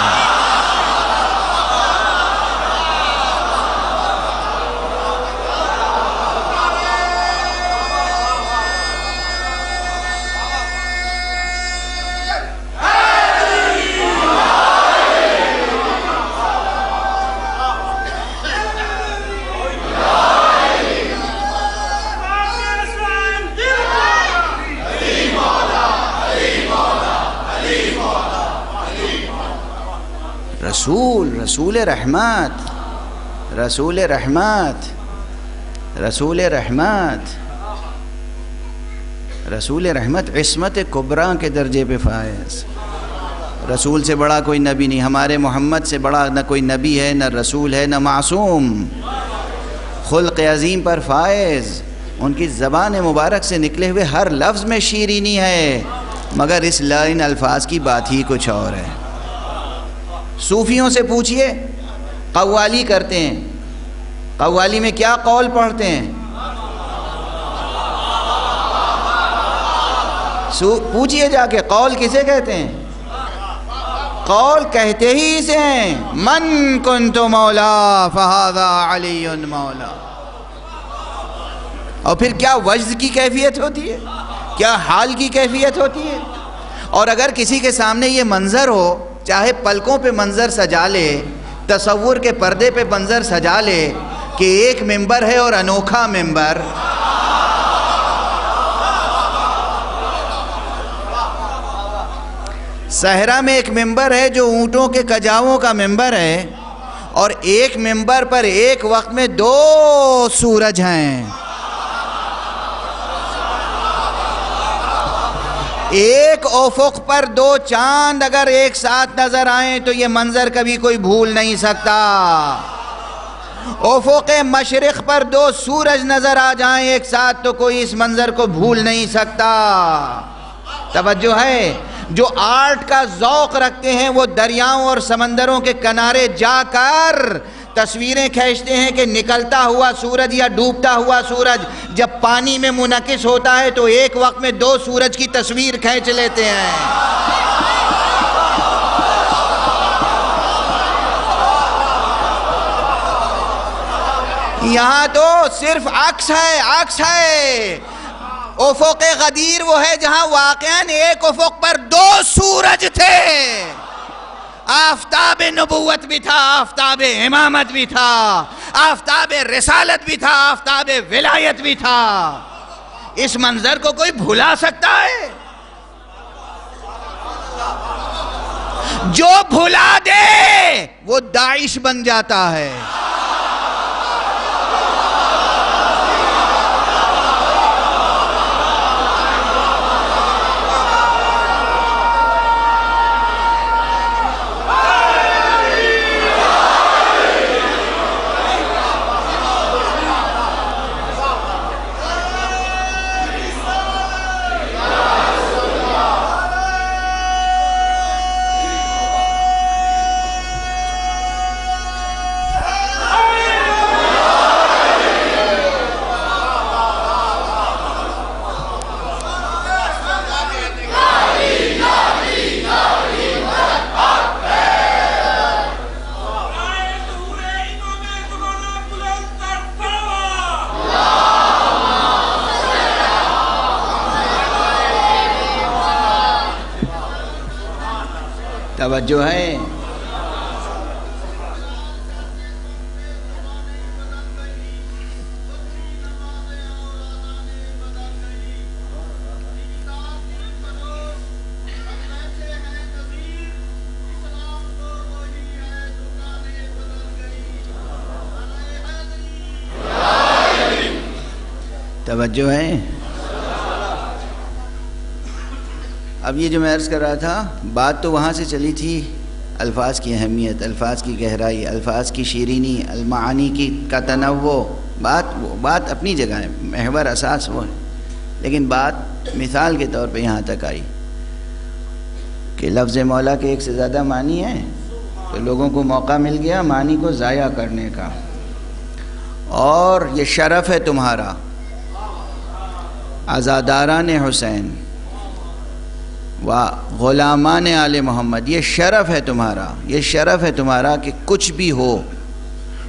رسول رحمت، رسول رحمت، رسول رحمت، رسول رحمت عصمت کبریٰ کے درجے پہ فائز۔ رسول سے بڑا کوئی نبی نہیں، ہمارے محمد سے بڑا نہ کوئی نبی ہے، نہ رسول ہے، نہ معصوم۔ خلق عظیم پر فائز، ان کی زبان مبارک سے نکلے ہوئے ہر لفظ میں شیرینی ہے، مگر اس لائن الفاظ کی بات ہی کچھ اور ہے۔ صوفیوں سے پوچھئے، قوالی کرتے ہیں، قوالی میں کیا قول پڑھتے ہیں؟ پوچھئے جا کے، قول کسے کہتے ہیں؟ قول کہتے ہی اسے ہیں، من کنت مولا فہذا علی مولا۔ اور پھر کیا وجد کی کیفیت ہوتی ہے، کیا حال کی کیفیت ہوتی ہے۔ اور اگر کسی کے سامنے یہ منظر ہو، چاہے پلکوں پہ منظر سجا لے، تصور کے پردے پہ منظر سجا لے کہ ایک ممبر ہے اور انوکھا ممبر، صحرا میں ایک ممبر ہے جو اونٹوں کے کجاووں کا ممبر ہے، اور ایک ممبر پر ایک وقت میں 2 سورج ہیں، ایک افق پر 2 چاند اگر ایک ساتھ نظر آئیں تو یہ منظر کبھی کوئی بھول نہیں سکتا۔ افق مشرق پر 2 سورج نظر آ جائیں ایک ساتھ تو کوئی اس منظر کو بھول نہیں سکتا۔ توجہ ہے، جو آرٹ کا ذوق رکھتے ہیں وہ دریاؤں اور سمندروں کے کنارے جا کر تصویریں کھینچتے ہیں کہ نکلتا ہوا سورج یا ڈوبتا ہوا سورج جب پانی میں منعکس ہوتا ہے تو ایک وقت میں 2 سورج کی تصویر کھینچ لیتے ہیں. یہاں تو صرف عکس ہے. افق غدیر وہ ہے جہاں واقعاً ایک افق پر 2 سورج تھے. آفتاب نبوت بھی تھا، آفتاب امامت بھی تھا، آفتاب رسالت بھی تھا، آفتاب ولایت بھی تھا. اس منظر کو کوئی بھلا سکتا ہے؟ جو بھلا دے وہ داعش بن جاتا ہے. توجہ ہے. توجہ ہے. اب یہ جو میں عرض کر رہا تھا بات تو وہاں سے چلی تھی، الفاظ کی اہمیت، الفاظ کی گہرائی، الفاظ کی شیرینی، المعانی کا تنوع، بات اپنی جگہ ہے، محور اساس وہ ہے. لیکن بات مثال کے طور پہ یہاں تک آئی کہ لفظ مولا کے 1 سے زیادہ معنی ہیں تو لوگوں کو موقع مل گیا معنی کو ضائع کرنے کا. اور یہ شرف ہے تمہارا عزاداران حسین و غلامان آل محمد، یہ شرف ہے تمہارا، یہ شرف ہے تمہارا کہ کچھ بھی ہو،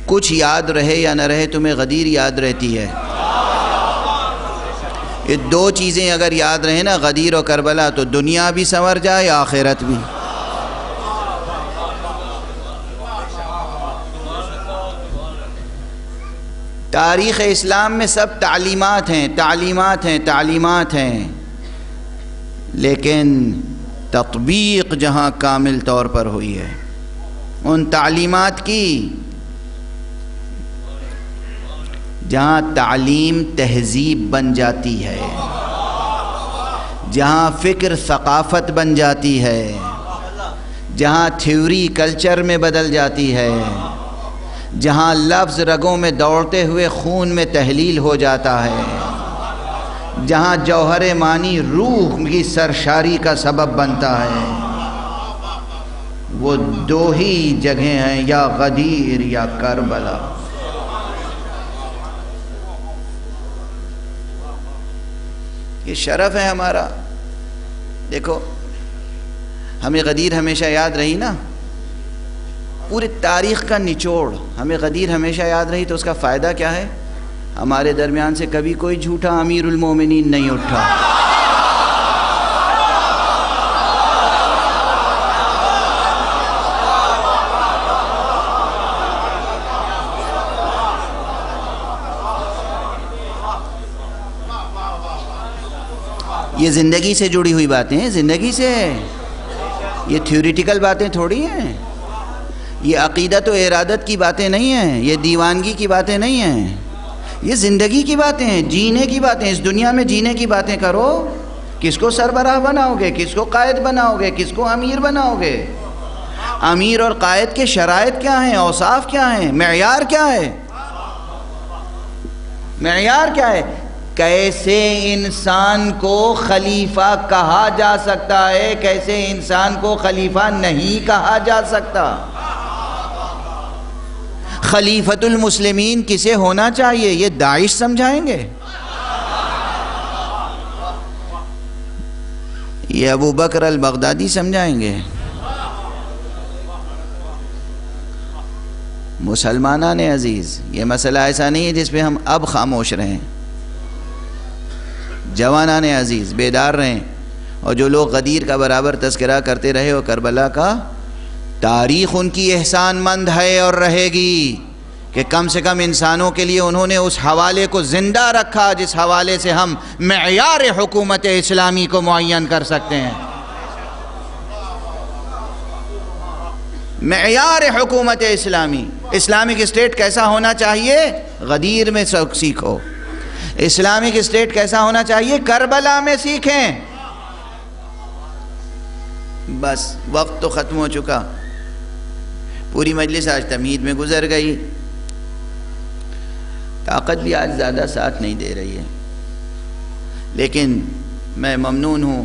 کچھ یاد رہے یا نہ رہے، تمہیں غدیر یاد رہتی ہے. یہ 2 چیزیں اگر یاد رہیں نا، غدیر و کربلا، تو دنیا بھی سنور جائے، آخرت بھی. تاریخ اسلام میں سب تعلیمات ہیں، تعلیمات ہیں، تعلیمات ہیں، لیکن تطبیق جہاں کامل طور پر ہوئی ہے ان تعلیمات کی، جہاں تعلیم تہذیب بن جاتی ہے، جہاں فکر ثقافت بن جاتی ہے، جہاں تھیوری کلچر میں بدل جاتی ہے، جہاں لفظ رگوں میں دوڑتے ہوئے خون میں تحلیل ہو جاتا ہے، جہاں جوہر معنی روح کی سرشاری کا سبب بنتا ہے، وہ 2 ہی جگہیں ہیں، یا غدیر یا کربلا. یہ شرف ہے ہمارا. دیکھو ہمیں غدیر ہمیشہ یاد رہی نا، پوری تاریخ کا نچوڑ ہمیں غدیر ہمیشہ یاد رہی، تو اس کا فائدہ کیا ہے؟ ہمارے درمیان سے کبھی کوئی جھوٹا امیر المومنین نہیں اٹھا. یہ زندگی سے جڑی ہوئی باتیں ہیں، زندگی سے، یہ تھیوریٹیکل باتیں تھوڑی ہیں، یہ عقیدت و ارادت کی باتیں نہیں ہیں، یہ دیوانگی کی باتیں نہیں ہیں، یہ زندگی کی باتیں ہیں، جینے کی باتیں. اس دنیا میں جینے کی باتیں کرو. کس کو سربراہ بناؤ گے، کس کو قائد بناؤ گے، کس کو امیر بناؤ گے؟ امیر اور قائد کے شرائط کیا ہیں، اوصاف کیا ہیں، معیار کیا ہے؟ معیار کیا ہے؟ کیسے انسان کو خلیفہ کہا جا سکتا ہے، کیسے انسان کو خلیفہ نہیں کہا جا سکتا. خلیفۃ المسلمین کسے ہونا چاہیے یہ داعش سمجھائیں گے؟ یہ ابو بکر البغدادی سمجھائیں گے؟ مسلمانان عزیز، یہ مسئلہ ایسا نہیں ہے جس پہ ہم اب خاموش رہیں۔ جوانان عزیز بیدار رہیں، اور جو لوگ غدیر کا برابر تذکرہ کرتے رہے اور کربلا کا، تاریخ ان کی احسان مند ہے اور رہے گی کہ کم سے کم انسانوں کے لیے انہوں نے اس حوالے کو زندہ رکھا جس حوالے سے ہم معیار حکومت اسلامی کو معین کر سکتے ہیں۔ معیار حکومت اسلامی، اسلامک اسٹیٹ کیسا ہونا چاہیے غدیر میں سیکھو، اسلامک اسٹیٹ کیسا ہونا چاہیے کربلا میں سیکھیں۔ بس وقت تو ختم ہو چکا، پوری مجلس آج تمہید میں گزر گئی، طاقت بھی آج زیادہ ساتھ نہیں دے رہی ہے، لیکن میں ممنون ہوں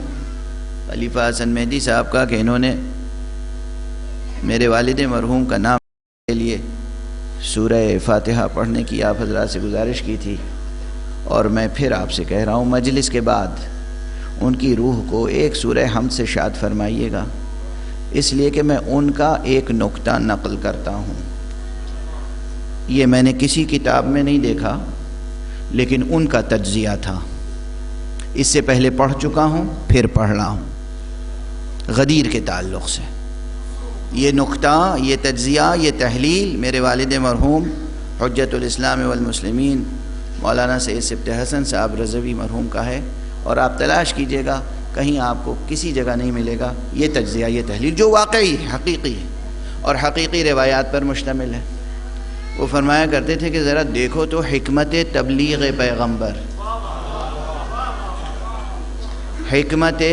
خلیفہ حسن مہدی صاحب کا کہ انہوں نے میرے والد مرحوم کا نام کے لیے سورہ فاتحہ پڑھنے کی آپ حضرات سے گزارش کی تھی، اور میں پھر آپ سے کہہ رہا ہوں مجلس کے بعد ان کی روح کو ایک سورہ حمد سے شاد فرمائیے گا، اس لیے کہ میں ان کا ایک نقطہ نقل کرتا ہوں۔ یہ میں نے کسی کتاب میں نہیں دیکھا، لیکن ان کا تجزیہ تھا، اس سے پہلے پڑھ چکا ہوں پھر پڑھ رہا ہوں غدیر کے تعلق سے۔ یہ نقطہ، یہ تجزیہ، یہ تحلیل میرے والد مرحوم حجت الاسلام والمسلمین مولانا سید سبط حسن صاحب رضوی مرحوم کا ہے، اور آپ تلاش کیجئے گا کہیں آپ کو کسی جگہ نہیں ملے گا یہ تجزیہ، یہ تحلیل جو واقعی حقیقی ہے اور حقیقی روایات پر مشتمل ہے۔ وہ فرمایا کرتے تھے کہ ذرا دیکھو تو حکمت تبلیغ پیغمبر، حکمت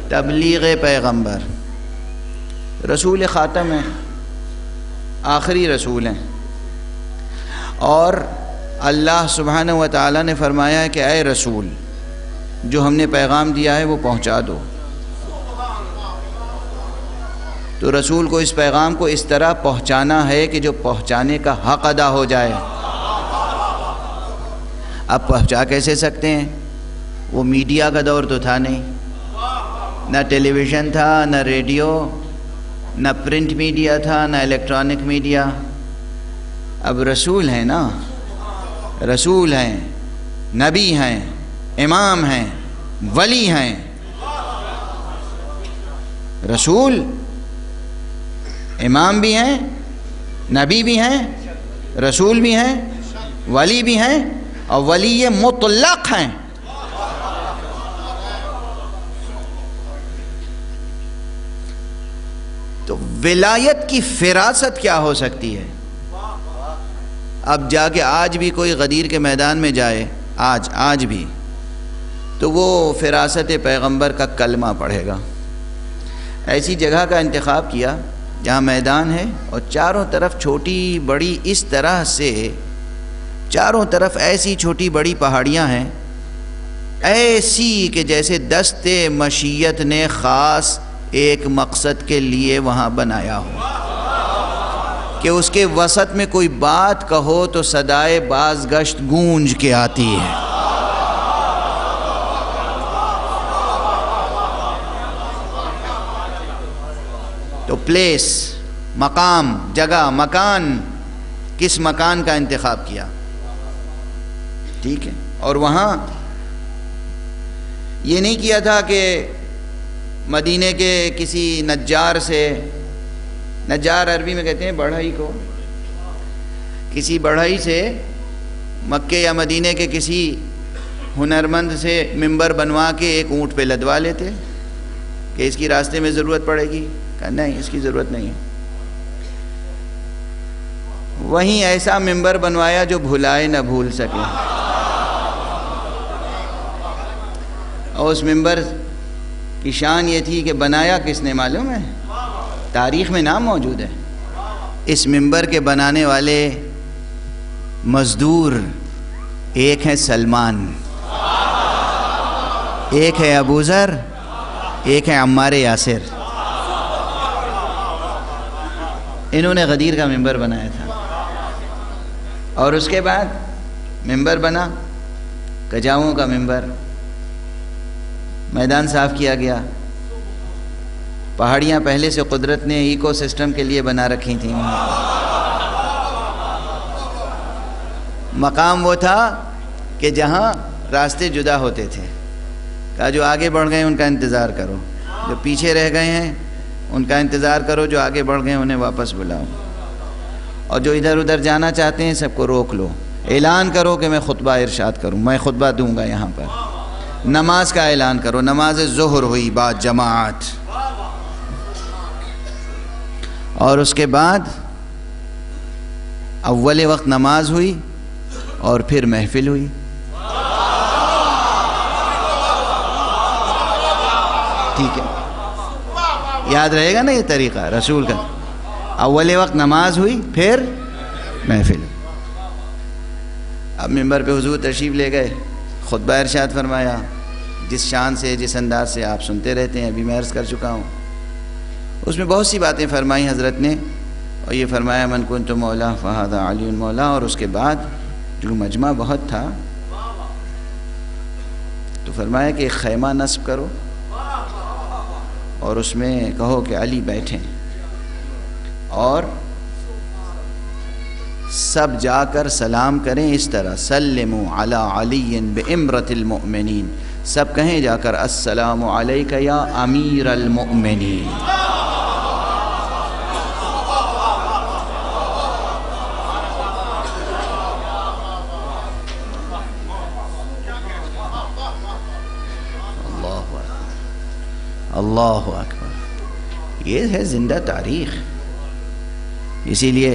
تبلیغ پیغمبر، رسول خاتم ہیں، آخری رسول ہیں، اور اللہ سبحانہ و تعالیٰ نے فرمایا ہے کہ اے رسول جو ہم نے پیغام دیا ہے وہ پہنچا دو، تو رسول کو اس پیغام کو اس طرح پہنچانا ہے کہ جو پہنچانے کا حق ادا ہو جائے۔ اب پہنچا کیسے سکتے ہیں؟ وہ میڈیا کا دور تو تھا نہیں، نہ ٹیلی ویژن تھا، نہ ریڈیو، نہ پرنٹ میڈیا تھا، نہ الیکٹرانک میڈیا۔ اب رسول ہیں نا، رسول ہیں، نبی ہیں، امام ہیں، ولی ہیں۔ رسول امام بھی ہیں، نبی بھی ہیں، رسول بھی ہیں، ولی بھی ہیں، اور ولی مطلق ہیں۔ تو ولایت کی فراست کیا ہو سکتی ہے؟ اب جا کے آج بھی کوئی غدیر کے میدان میں جائے، آج بھی، تو وہ فراست پیغمبر کا کلمہ پڑھے گا۔ ایسی جگہ کا انتخاب کیا جہاں میدان ہے اور چاروں طرف چھوٹی بڑی اس طرح سے، چاروں طرف ایسی چھوٹی بڑی پہاڑیاں ہیں، ایسی کہ جیسے دست مشیت نے خاص ایک مقصد کے لیے وہاں بنایا ہو، کہ اس کے وسط میں کوئی بات کہو تو صدائے بازگشت گونج کے آتی ہے۔ تو پلیس، مقام، جگہ، مکان، کس مکان کا انتخاب کیا؟ ٹھیک ہے، اور وہاں یہ نہیں کیا تھا کہ مدینے کے کسی نجار سے، نجار عربی میں کہتے ہیں بڑھئی کو، کسی بڑھئی سے مکے یا مدینے کے کسی ہنرمند سے ممبر بنوا کے ایک اونٹ پہ لدوا لیتے کہ اس کی راستے میں ضرورت پڑے گی، کہا نہیں اس کی ضرورت نہیں ہے۔ وہیں ایسا ممبر بنوایا جو بھلائے نہ بھول سکے، اور اس ممبر کی شان یہ تھی کہ بنایا کس نے معلوم ہے؟ تاریخ میں نام موجود ہے، اس ممبر کے بنانے والے مزدور ایک ہے سلمان، ایک ہے ابو ذر، ایک ہے عمار یاسر۔ انہوں نے غدیر کا ممبر بنایا تھا، اور اس کے بعد ممبر بنا کجاؤں کا ممبر، میدان صاف کیا گیا، پہاڑیاں پہلے سے قدرت نے ایکو سسٹم کے لیے بنا رکھی تھیں، مقام وہ تھا کہ جہاں راستے جدا ہوتے تھے، کہا جو آگے بڑھ گئے ان کا انتظار کرو، جو پیچھے رہ گئے ہیں ان کا انتظار کرو، جو آگے بڑھ گئے انہیں واپس بلاؤ، اور جو ادھر ادھر جانا چاہتے ہیں سب کو روک لو، اعلان کرو کہ میں خطبہ ارشاد کروں، میں خطبہ دوں گا یہاں پر، نماز کا اعلان کرو، نماز ظہر ہوئی بعد جماعت، اور اس کے بعد اول وقت نماز ہوئی اور پھر محفل ہوئی، ٹھیک ہے، یاد رہے گا نا یہ طریقہ رسول کا، اول وقت نماز ہوئی پھر محفل۔ اب منبر پہ حضور تشریف لے گئے، خطبہ ارشاد فرمایا، جس شان سے جس انداز سے آپ سنتے رہتے ہیں، ابھی میں عرض کر چکا ہوں، اس میں بہت سی باتیں فرمائی حضرت نے، اور یہ فرمایا من کنت مولا فہذا علی مولا، اور اس کے بعد جو مجمع بہت تھا تو فرمایا کہ ایک خیمہ نصب کرو اور اس میں کہو کہ علی بیٹھیں، اور سب جا کر سلام کریں اس طرح، سلموا علی علی بامرۃ المؤمنین، سب کہیں جا کر السلام علیک یا امیر المؤمنین۔ اللہ اکبر، یہ ہے زندہ تاریخ۔ اسی لیے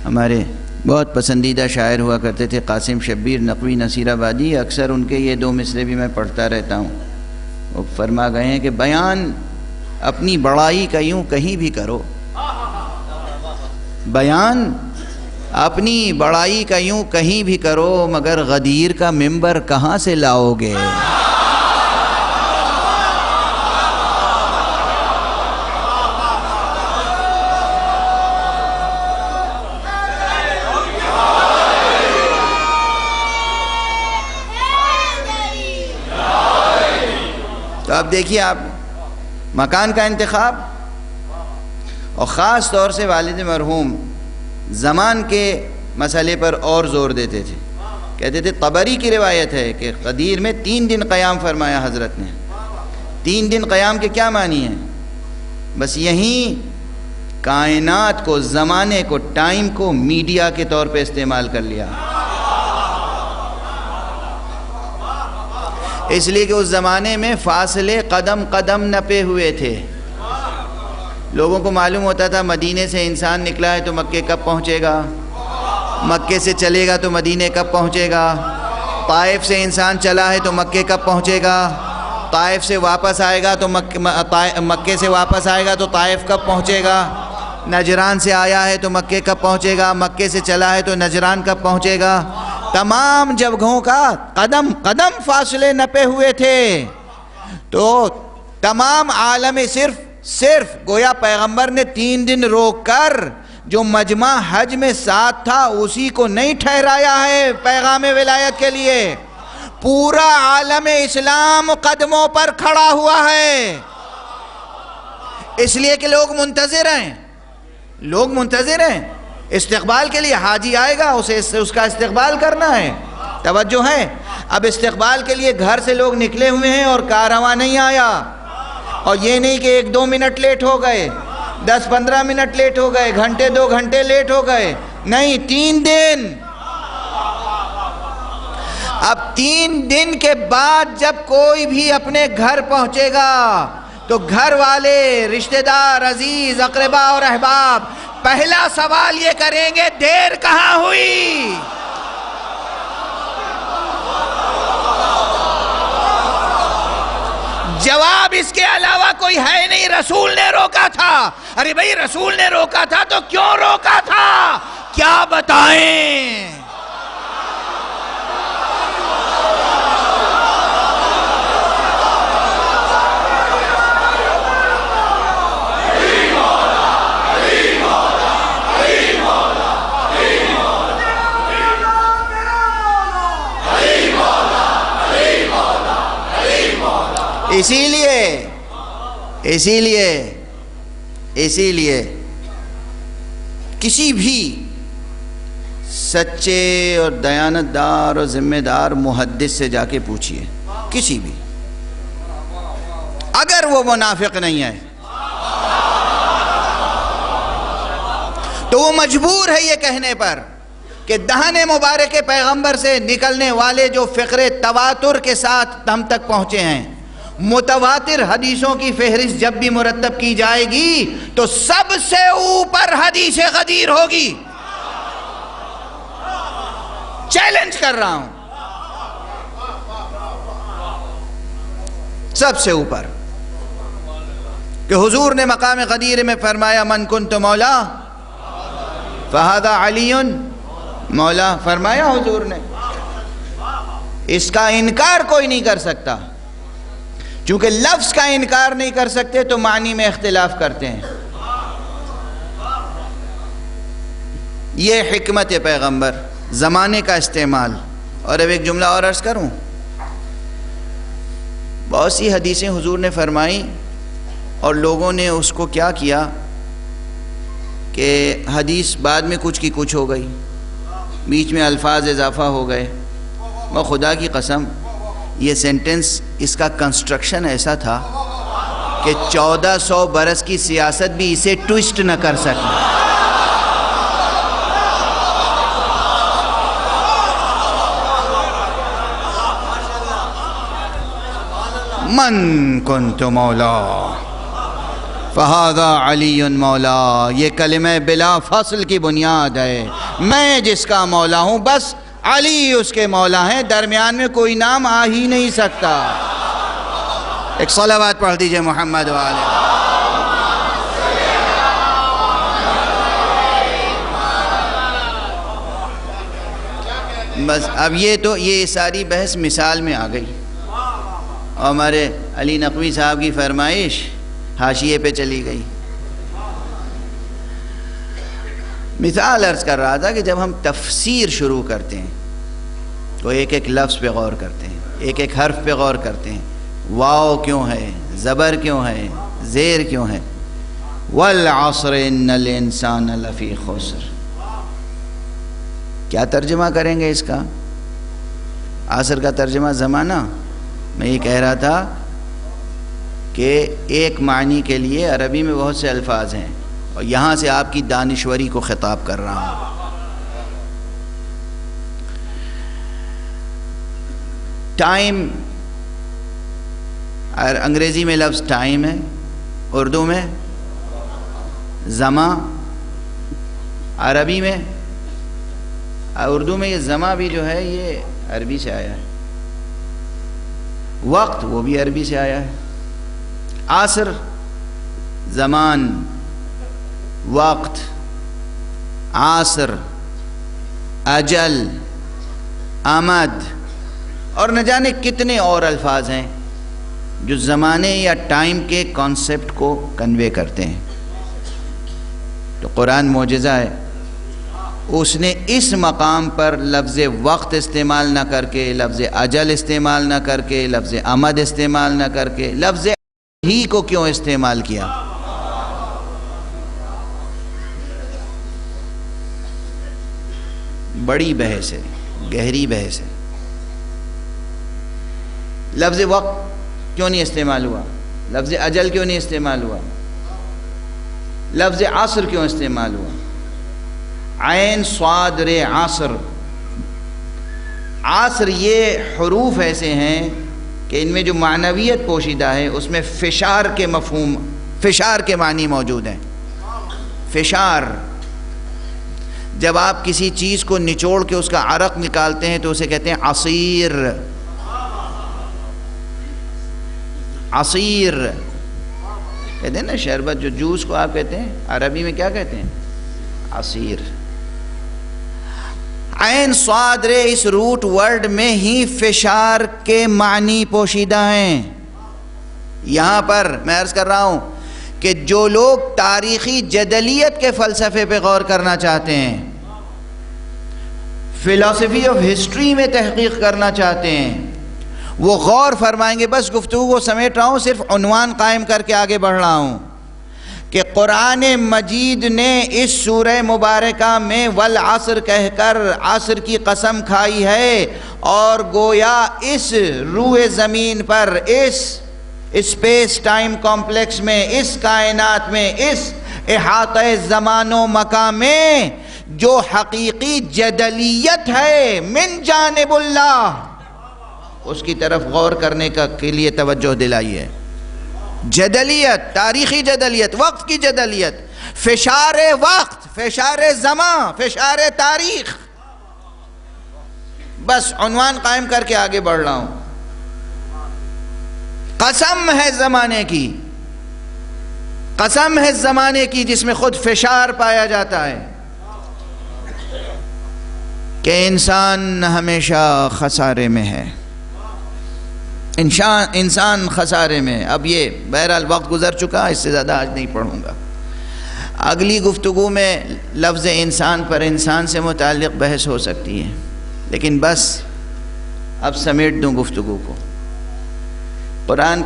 ہمارے بہت پسندیدہ شاعر ہوا کرتے تھے قاسم شبیر نقوی نصیر آبادی، اکثر ان کے یہ دو مصرے بھی میں پڑھتا رہتا ہوں۔ وہ فرما گئے ہیں کہ بیان اپنی بڑائی کا یوں کہیں بھی کرو، بیان اپنی بڑائی کا یوں کہیں بھی کرو، مگر غدیر کا ممبر کہاں سے لاؤ گے؟ تو اب دیکھیے آپ مکان کا انتخاب، اور خاص طور سے والد مرحوم زمان کے مسئلے پر اور زور دیتے تھے، کہتے تھے طبری کی روایت ہے کہ غدیر میں 3 دن قیام فرمایا حضرت نے۔ 3 دن قیام کے کیا معنی ہیں؟ بس یہیں کائنات کو، زمانے کو، ٹائم کو میڈیا کے طور پہ استعمال کر لیا، اس لیے کہ اس زمانے میں فاصلے قدم قدم نپے ہوئے تھے۔ لوگوں کو معلوم ہوتا تھا مدینے سے انسان نکلا ہے تو مکے کب پہنچے گا، مکے سے چلے گا تو مدینے کب پہنچے گا، طائف سے انسان چلا ہے تو مکے کب پہنچے گا، طائف سے واپس آئے گا تو مکے سے واپس آئے گا تو طائف کب پہنچے گا، نجران سے آیا ہے تو مکے کب پہنچے گا، مکے سے چلا ہے تو نجران کب پہنچے گا۔ تمام جگہوں کا قدم قدم فاصلے نپے ہوئے تھے، تو تمام عالم صرف گویا پیغمبر نے 3 دن روک کر جو مجمع حج میں ساتھ تھا اسی کو نہیں ٹھہرایا ہے پیغام ولایت کے لیے، پورا عالم اسلام قدموں پر کھڑا ہوا ہے، اس لیے کہ لوگ منتظر ہیں استقبال کے لیے۔ حاجی آئے گا، اس کا استقبال کرنا ہے، توجہ ہے۔ اب استقبال کے لیے گھر سے لوگ نکلے ہوئے ہیں اور کارواں نہیں آیا، اور یہ نہیں کہ 1-2 منٹ لیٹ ہو گئے، 10-15 منٹ لیٹ ہو گئے، گھنٹے 2 گھنٹے لیٹ ہو گئے، نہیں، 3 دن۔ اب 3 دن کے بعد جب کوئی بھی اپنے گھر پہنچے گا تو گھر والے، رشتہ دار، عزیز، اقربا اور احباب پہلا سوال یہ کریں گے دیر کہاں ہوئی؟ جواب اس کے علاوہ کوئی ہے نہیں، رسول نے روکا تھا۔ ارے بھائی رسول نے روکا تھا تو کیوں روکا تھا؟ کیا بتائیں؟ اسی لیے کسی بھی سچے اور دیانتدار اور ذمہ دار محدث سے جا کے پوچھئے، کسی بھی، اگر وہ منافق نہیں ہے تو وہ مجبور ہے یہ کہنے پر کہ دہن مبارک پیغمبر سے نکلنے والے جو فقرے تواتر کے ساتھ ہم تک پہنچے ہیں، متواتر حدیثوں کی فہرست جب بھی مرتب کی جائے گی تو سب سے اوپر حدیث غدیر ہوگی. چیلنج کر رہا ہوں، سب سے اوپر، کہ حضور نے مقام غدیر میں فرمایا من کنت مولا فہذا علی مولا، فرمایا حضور نے. اس کا انکار کوئی نہیں کر سکتا، چونکہ لفظ کا انکار نہیں کر سکتے تو معنی میں اختلاف کرتے ہیں. یہ حکمت پیغمبر، زمانے کا استعمال. اور اب ایک جملہ اور عرض کروں، بہت سی حدیثیں حضور نے فرمائی اور لوگوں نے اس کو کیا کیا کہ حدیث بعد میں کچھ کی کچھ ہو گئی، بیچ میں الفاظ اضافہ ہو گئے. میں خدا کی قسم یہ سینٹنس، اس کا کنسٹرکشن ایسا تھا کہ 1400 برس کی سیاست بھی اسے ٹوسٹ نہ کر سکی. من کنت مولا فہذا علی مولا، یہ کلمہ بلا فصل کی بنیاد ہے. میں جس کا مولا ہوں بس علی اس کے مولا ہیں، درمیان میں کوئی نام آ ہی نہیں سکتا. ایک صلوات پڑھ دیجئے محمد والے. بس اب یہ ساری بحث مثال میں آ گئی، اور ہمارے علی نقوی صاحب کی فرمائش حاشیے پہ چلی گئی. مثال عرض کر رہا تھا کہ جب ہم تفسیر شروع کرتے ہیں تو ایک ایک لفظ پہ غور کرتے ہیں، ایک ایک حرف پہ غور کرتے ہیں. واو کیوں ہے، زبر کیوں ہے، زیر کیوں ہے. والعصر ان الانسان لفی خسر، کیا ترجمہ کریں گے اس کا؟ عصر کا ترجمہ زمانہ. میں یہ کہہ رہا تھا کہ ایک معنی کے لیے عربی میں بہت سے الفاظ ہیں، اور یہاں سے آپ کی دانشوری کو خطاب کر رہا ہوں. ٹائم، انگریزی میں لفظ ٹائم ہے، اردو میں زماں، عربی میں، اردو میں یہ زماں بھی جو ہے یہ عربی سے آیا ہے. وقت وہ بھی عربی سے آیا ہے. عصر زمان، وقت، عصر، اجل، آمد، اور نہ جانے کتنے اور الفاظ ہیں جو زمانے یا ٹائم کے کانسیپٹ کو کنوے کرتے ہیں. تو قرآن معجزہ ہے، اس نے اس مقام پر لفظ وقت استعمال نہ کر کے، لفظ اجل استعمال نہ کر کے، لفظ آمد استعمال نہ کر کے، لفظ ہی کو کیوں استعمال کیا؟ بڑی بحث ہے، گہری بحث ہے. لفظ وقت کیوں نہیں استعمال ہوا؟ لفظ اجل کیوں نہیں استعمال ہوا؟ لفظ عصر کیوں استعمال ہوا؟ عین صاد ر عصر. عصر یہ حروف ایسے ہیں کہ ان میں جو معنویت پوشیدہ ہے اس میں فشار کے مفہوم، فشار کے معنی موجود ہیں. فشار، جب آپ کسی چیز کو نچوڑ کے اس کا عرق نکالتے ہیں تو اسے کہتے ہیں عصیر. عصیر کہتے ہیں نا شربت، جو جوس کو آپ کہتے ہیں عربی میں کیا کہتے ہیں؟ عصیر. عین صاد رے، اس روٹ ورڈ میں ہی فشار کے معنی پوشیدہ ہیں. یہاں پر میں عرض کر رہا ہوں کہ جو لوگ تاریخی جدلیت کے فلسفے پہ غور کرنا چاہتے ہیں، فلسفی آف ہسٹری میں تحقیق کرنا چاہتے ہیں، وہ غور فرمائیں گے. بس گفتگو کو سمیٹ رہا ہوں, صرف عنوان قائم کر کے آگے بڑھ رہا ہوں کہ قرآن مجید نے اس سورہ مبارکہ میں والعصر کہہ کر عصر کی قسم کھائی ہے, اور گویا اس روئے زمین پر, اس اسپیس ٹائم کمپلیکس میں, اس کائنات میں, اس احاطہ زمان و مکان میں جو حقیقی جدلیت ہے من جانب اللہ, اس کی طرف غور کرنے کے لیے توجہ دلائیے. جدلیت, تاریخی جدلیت, وقت کی جدلیت, فشار وقت, فشار زمان, فشار تاریخ. بس عنوان قائم کر کے آگے بڑھ رہا ہوں. قسم ہے زمانے کی, قسم ہے زمانے کی جس میں خود فشار پایا جاتا ہے کہ انسان ہمیشہ خسارے میں ہے, انسان خسارے میں. اب یہ بہرحال وقت گزر چکا, اس سے زیادہ آج نہیں پڑھوں گا. اگلی گفتگو میں لفظ انسان پر انسان سے متعلق بحث ہو سکتی ہے, لیکن بس اب سمیٹ دوں گفتگو کو. قرآن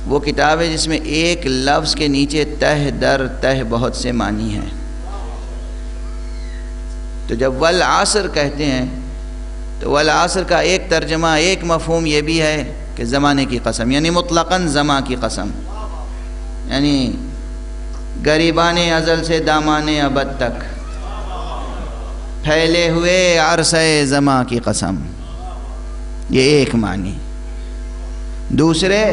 وہ کتاب ہے جس میں ایک لفظ کے نیچے تہ در تہ بہت سے معنی ہیں. تو جب والعصر کہتے ہیں تو والعصر کا ایک ترجمہ, ایک مفہوم یہ بھی ہے کہ زمانے کی قسم, یعنی مطلقاً زمان کی قسم, یعنی گریبان ازل سے دامان ابد تک پھیلے ہوئے عرصہ زمان کی قسم, یہ ایک معنی. دوسرے,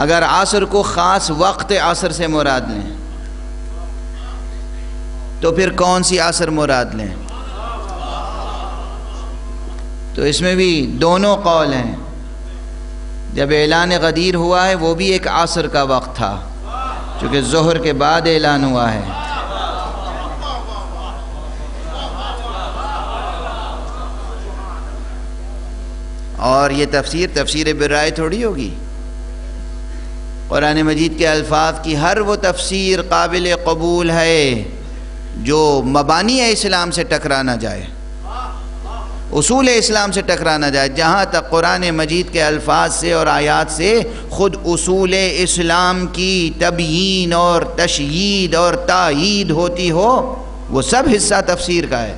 اگر عصر کو خاص وقت عصر سے مراد لیں تو پھر کون سی عصر مراد لیں؟ تو اس میں بھی دونوں قول ہیں. جب اعلان غدیر ہوا ہے وہ بھی ایک عصر کا وقت تھا, چونکہ ظہر کے بعد اعلان ہوا ہے. اور یہ تفسیر برائے تھوڑی ہوگی. قرآن مجید کے الفاظ کی ہر وہ تفسیر قابل قبول ہے جو مبانی اسلام سے ٹکرا نہ جائے, اصول اسلام سے ٹکرا نہ جائے. جہاں تک قرآن مجید کے الفاظ سے اور آیات سے خود اصول اسلام کی تبیین اور تشیید اور تائید ہوتی ہو, وہ سب حصہ تفسیر کا ہے.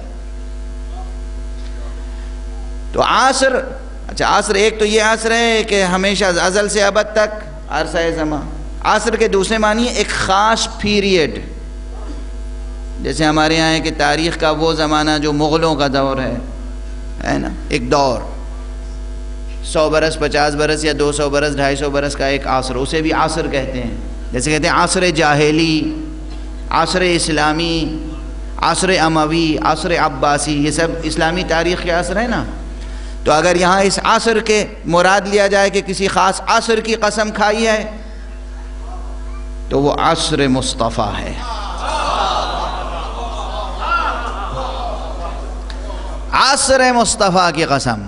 تو عصر, اچھا عصر ایک تو یہ عصر ہے کہ ہمیشہ ازل سے ابد تک عرصہ زمان. عصر کے دوسرے معنی ایک خاص پیریڈ, جیسے ہمارے یہاں ہے کہ تاریخ کا وہ زمانہ جو مغلوں کا دور ہے نا, ایک دور 100 برس 50 برس یا 200 برس 250 برس کا ایک عصر, اسے بھی عصر کہتے ہیں. جیسے کہتے ہیں عصر جاہلی, عصر اسلامی, عصر اموی, عصر عباسی, یہ سب اسلامی تاریخ کے عصر ہیں نا. تو اگر یہاں اس عصر کے مراد لیا جائے کہ کسی خاص عصر کی قسم کھائی ہے تو وہ عصر مصطفیٰ ہے. عصر مصطفیٰ کی قسم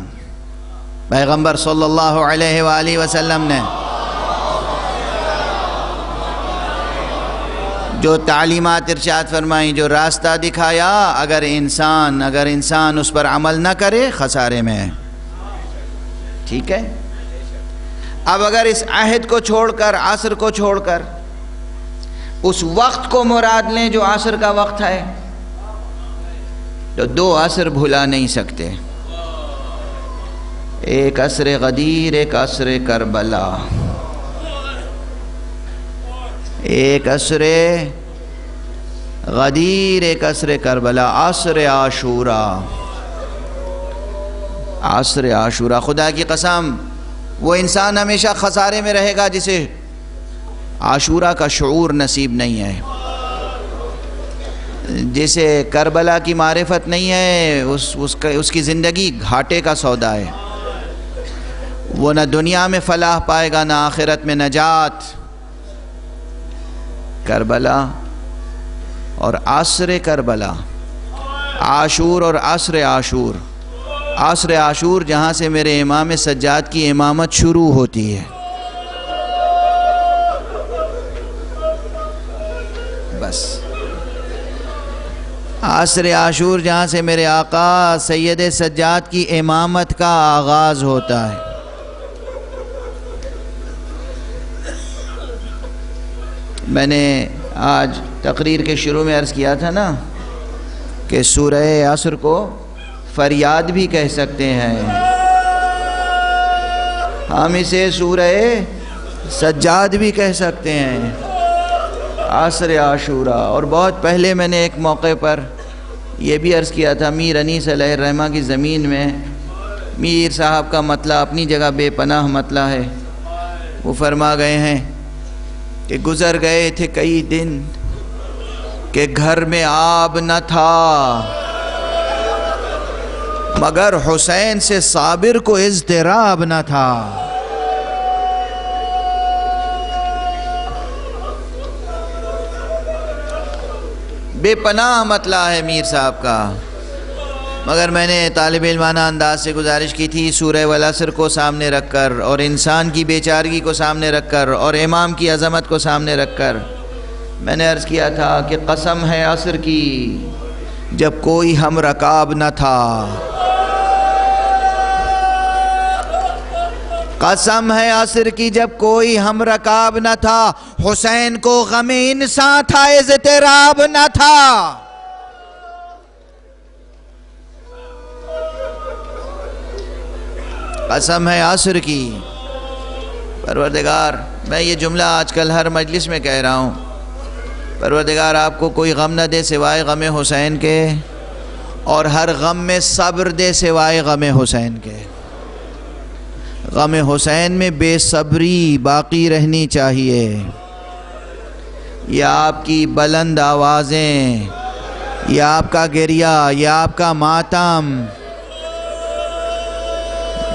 پیغمبر صلی اللہ علیہ وآلہ وسلم نے جو تعلیمات ارشاد فرمائیں, جو راستہ دکھایا, اگر انسان اس پر عمل نہ کرے خسارے میں ہے. ٹھیک ہے. اب اگر اس عہد کو چھوڑ کر, عصر کو چھوڑ کر اس وقت کو مراد لیں جو عصر کا وقت ہے, تو دو عصر بھلا نہیں سکتے. ایک عصر غدیر, ایک عصر کربلا. ایک عصر غدیر, ایک عصر کربلا. عصر عاشورہ, عصر عاشورہ. خدا کی قسم وہ انسان ہمیشہ خسارے میں رہے گا جسے عاشورہ کا شعور نصیب نہیں ہے, جسے کربلا کی معرفت نہیں ہے. اس کی زندگی گھاٹے کا سودا ہے. وہ نہ دنیا میں فلاح پائے گا نہ آخرت میں نجات. کربلا اور عصر کربلا, عاشور اور عصر عاشور. عصر عاشور جہاں سے میرے امام سجاد کی امامت شروع ہوتی ہے. بس عصر عاشور جہاں سے میرے آقا سید سجاد کی امامت کا آغاز ہوتا ہے۔ میں نے آج تقریر کے شروع میں عرض کیا تھا نا کہ سورہ عصر کو فریاد بھی کہہ سکتے ہیں، ہم اسے سورہ سجاد بھی کہہ سکتے ہیں، عصر عاشورہ۔ اور بہت پہلے میں نے ایک موقع پر یہ بھی عرض کیا تھا، میر انیس علیہ الرحمہ کی زمین میں میر صاحب کا مطلع اپنی جگہ بے پناہ مطلع ہے۔ وہ فرما گئے ہیں کہ گزر گئے تھے کئی دن کہ گھر میں آب نہ تھا، مگر حسین سے صابر کو اضطراب نہ تھا۔ بے پناہ مطلع ہے میر صاحب کا، مگر میں نے طالب علمانہ انداز سے گزارش کی تھی سورہ والعصر کو سامنے رکھ کر اور انسان کی بیچارگی کو سامنے رکھ کر اور امام کی عظمت کو سامنے رکھ کر میں نے عرض کیا تھا کہ قسم ہے عصر کی جب کوئی ہم رکاب نہ تھا، قسم ہے عصر کی جب کوئی ہم رکاب نہ تھا، حسین کو غم انسان تھا اضطراب نہ تھا۔ قسم ہے عصر کی۔ پروردگار، میں یہ جملہ آج کل ہر مجلس میں کہہ رہا ہوں، پروردگار آپ کو کوئی غم نہ دے سوائے غم حسین کے، اور ہر غم میں صبر دے سوائے غم حسین کے۔ غم حسین میں بے صبری باقی رہنی چاہیے۔ یہ آپ کی بلند آوازیں، یہ آپ کا گریہ، یہ آپ کا ماتم،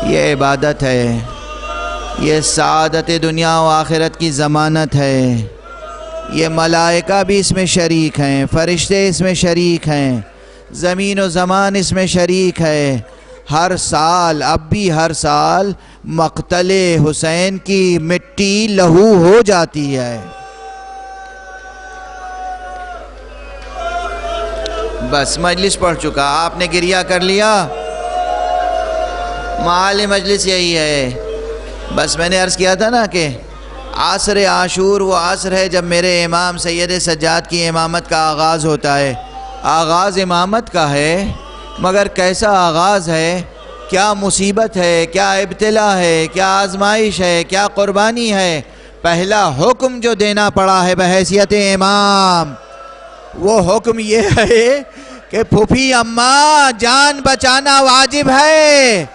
یہ عبادت ہے، یہ سعادت دنیا و آخرت کی ضمانت ہے۔ یہ ملائکہ بھی اس میں شریک ہیں، فرشتے اس میں شریک ہیں، زمین و زمان اس میں شریک ہے۔ ہر سال، اب بھی ہر سال مقتل حسین کی مٹی لہو ہو جاتی ہے۔ بس مجلس پڑھ چکا، آپ نے گریہ کر لیا، معال مجلس یہی ہے۔ بس میں نے عرض کیا تھا نا کہ عصر عاشور وہ عصر ہے جب میرے امام سید سجاد کی امامت کا آغاز ہوتا ہے۔ آغاز امامت کا ہے، مگر کیسا آغاز ہے، کیا مصیبت ہے، کیا ابتلا ہے، کیا آزمائش ہے، کیا قربانی ہے۔ پہلا حکم جو دینا پڑا ہے بحیثیت امام، وہ حکم یہ ہے کہ پھوپھی اماں جان بچانا واجب ہے،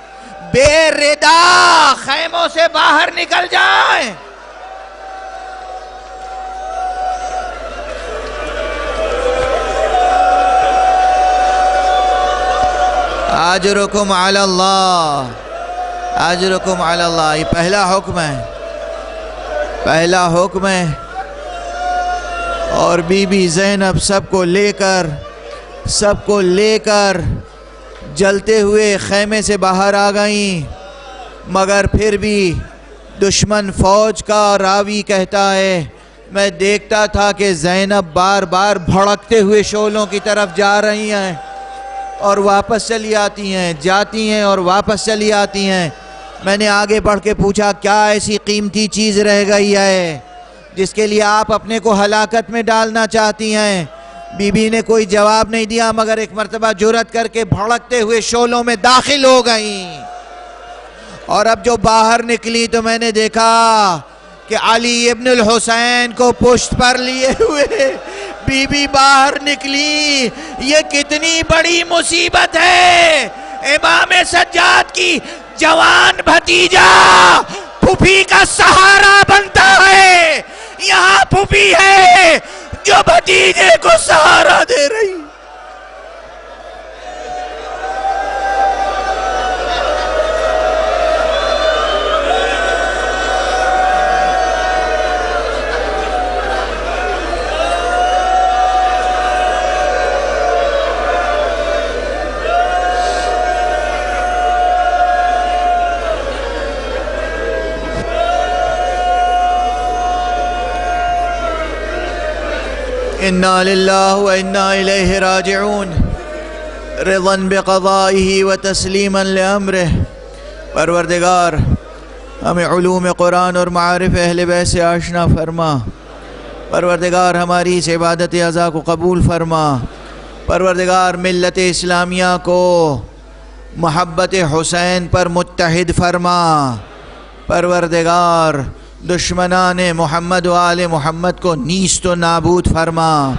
بے ردا خیموں سے باہر نکل جائیں۔ اجرکم علی اللہ، اجرکم علی اللہ، یہ پہلا حکم ہے، پہلا حکم ہے۔ اور بی بی زینب سب کو لے کر جلتے ہوئے خیمے سے باہر آ گئیں، مگر پھر بھی دشمن فوج کا راوی کہتا ہے میں دیکھتا تھا کہ زینب بار بار بھڑکتے ہوئے شعلوں کی طرف جا رہی ہیں اور واپس چلی آتی ہیں، جاتی ہیں اور واپس چلی آتی ہیں۔ میں نے آگے بڑھ کے پوچھا کیا ایسی قیمتی چیز رہ گئی ہے جس کے لیے آپ اپنے کو ہلاکت میں ڈالنا چاہتی ہیں؟ بی بی نے کوئی جواب نہیں دیا، مگر ایک مرتبہ جرأت کر کے بھڑکتے ہوئے شعلوں میں داخل ہو گئیں۔ اور اب جو باہر نکلی تو میں نے دیکھا کہ علی ابن الحسین کو پشت پر لیے ہوئے بی بی باہر نکلی۔ یہ کتنی بڑی مصیبت ہے، امام سجاد کی جوان بھتیجا پھوپھی کا سہارا بنتا ہے۔ یہاں پھوپھی ہے جو بھتیجے کو سہارا دے رہی۔ انا للہ و انا الیہ راجعون رضا بقضائہ و تسلیما لامرہ۔ پروردگار ہمیں علوم قرآن اور معارف اہل بیت سے آشنا فرما۔ پروردگار ہماری اس عبادت عزا کو قبول فرما۔ پروردگار ملت اسلامیہ کو محبت حسین پر متحد فرما۔ پروردگار دشمنان محمد و آل محمد کو نیست و نابود فرما۔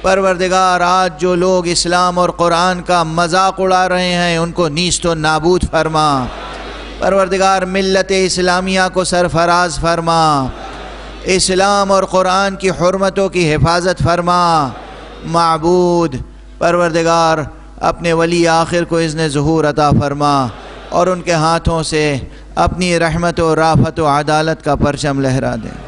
پروردگار آج جو لوگ اسلام اور قرآن کا مذاق اڑا رہے ہیں ان کو نیست و نابود فرما۔ پروردگار ملت اسلامیہ کو سرفراز فرما۔ اسلام اور قرآن کی حرمتوں کی حفاظت فرما۔ معبود پروردگار اپنے ولی آخر کو اذن ظہور عطا فرما اور ان کے ہاتھوں سے اپنی رحمت و رافت و عدالت کا پرچم لہرا دے۔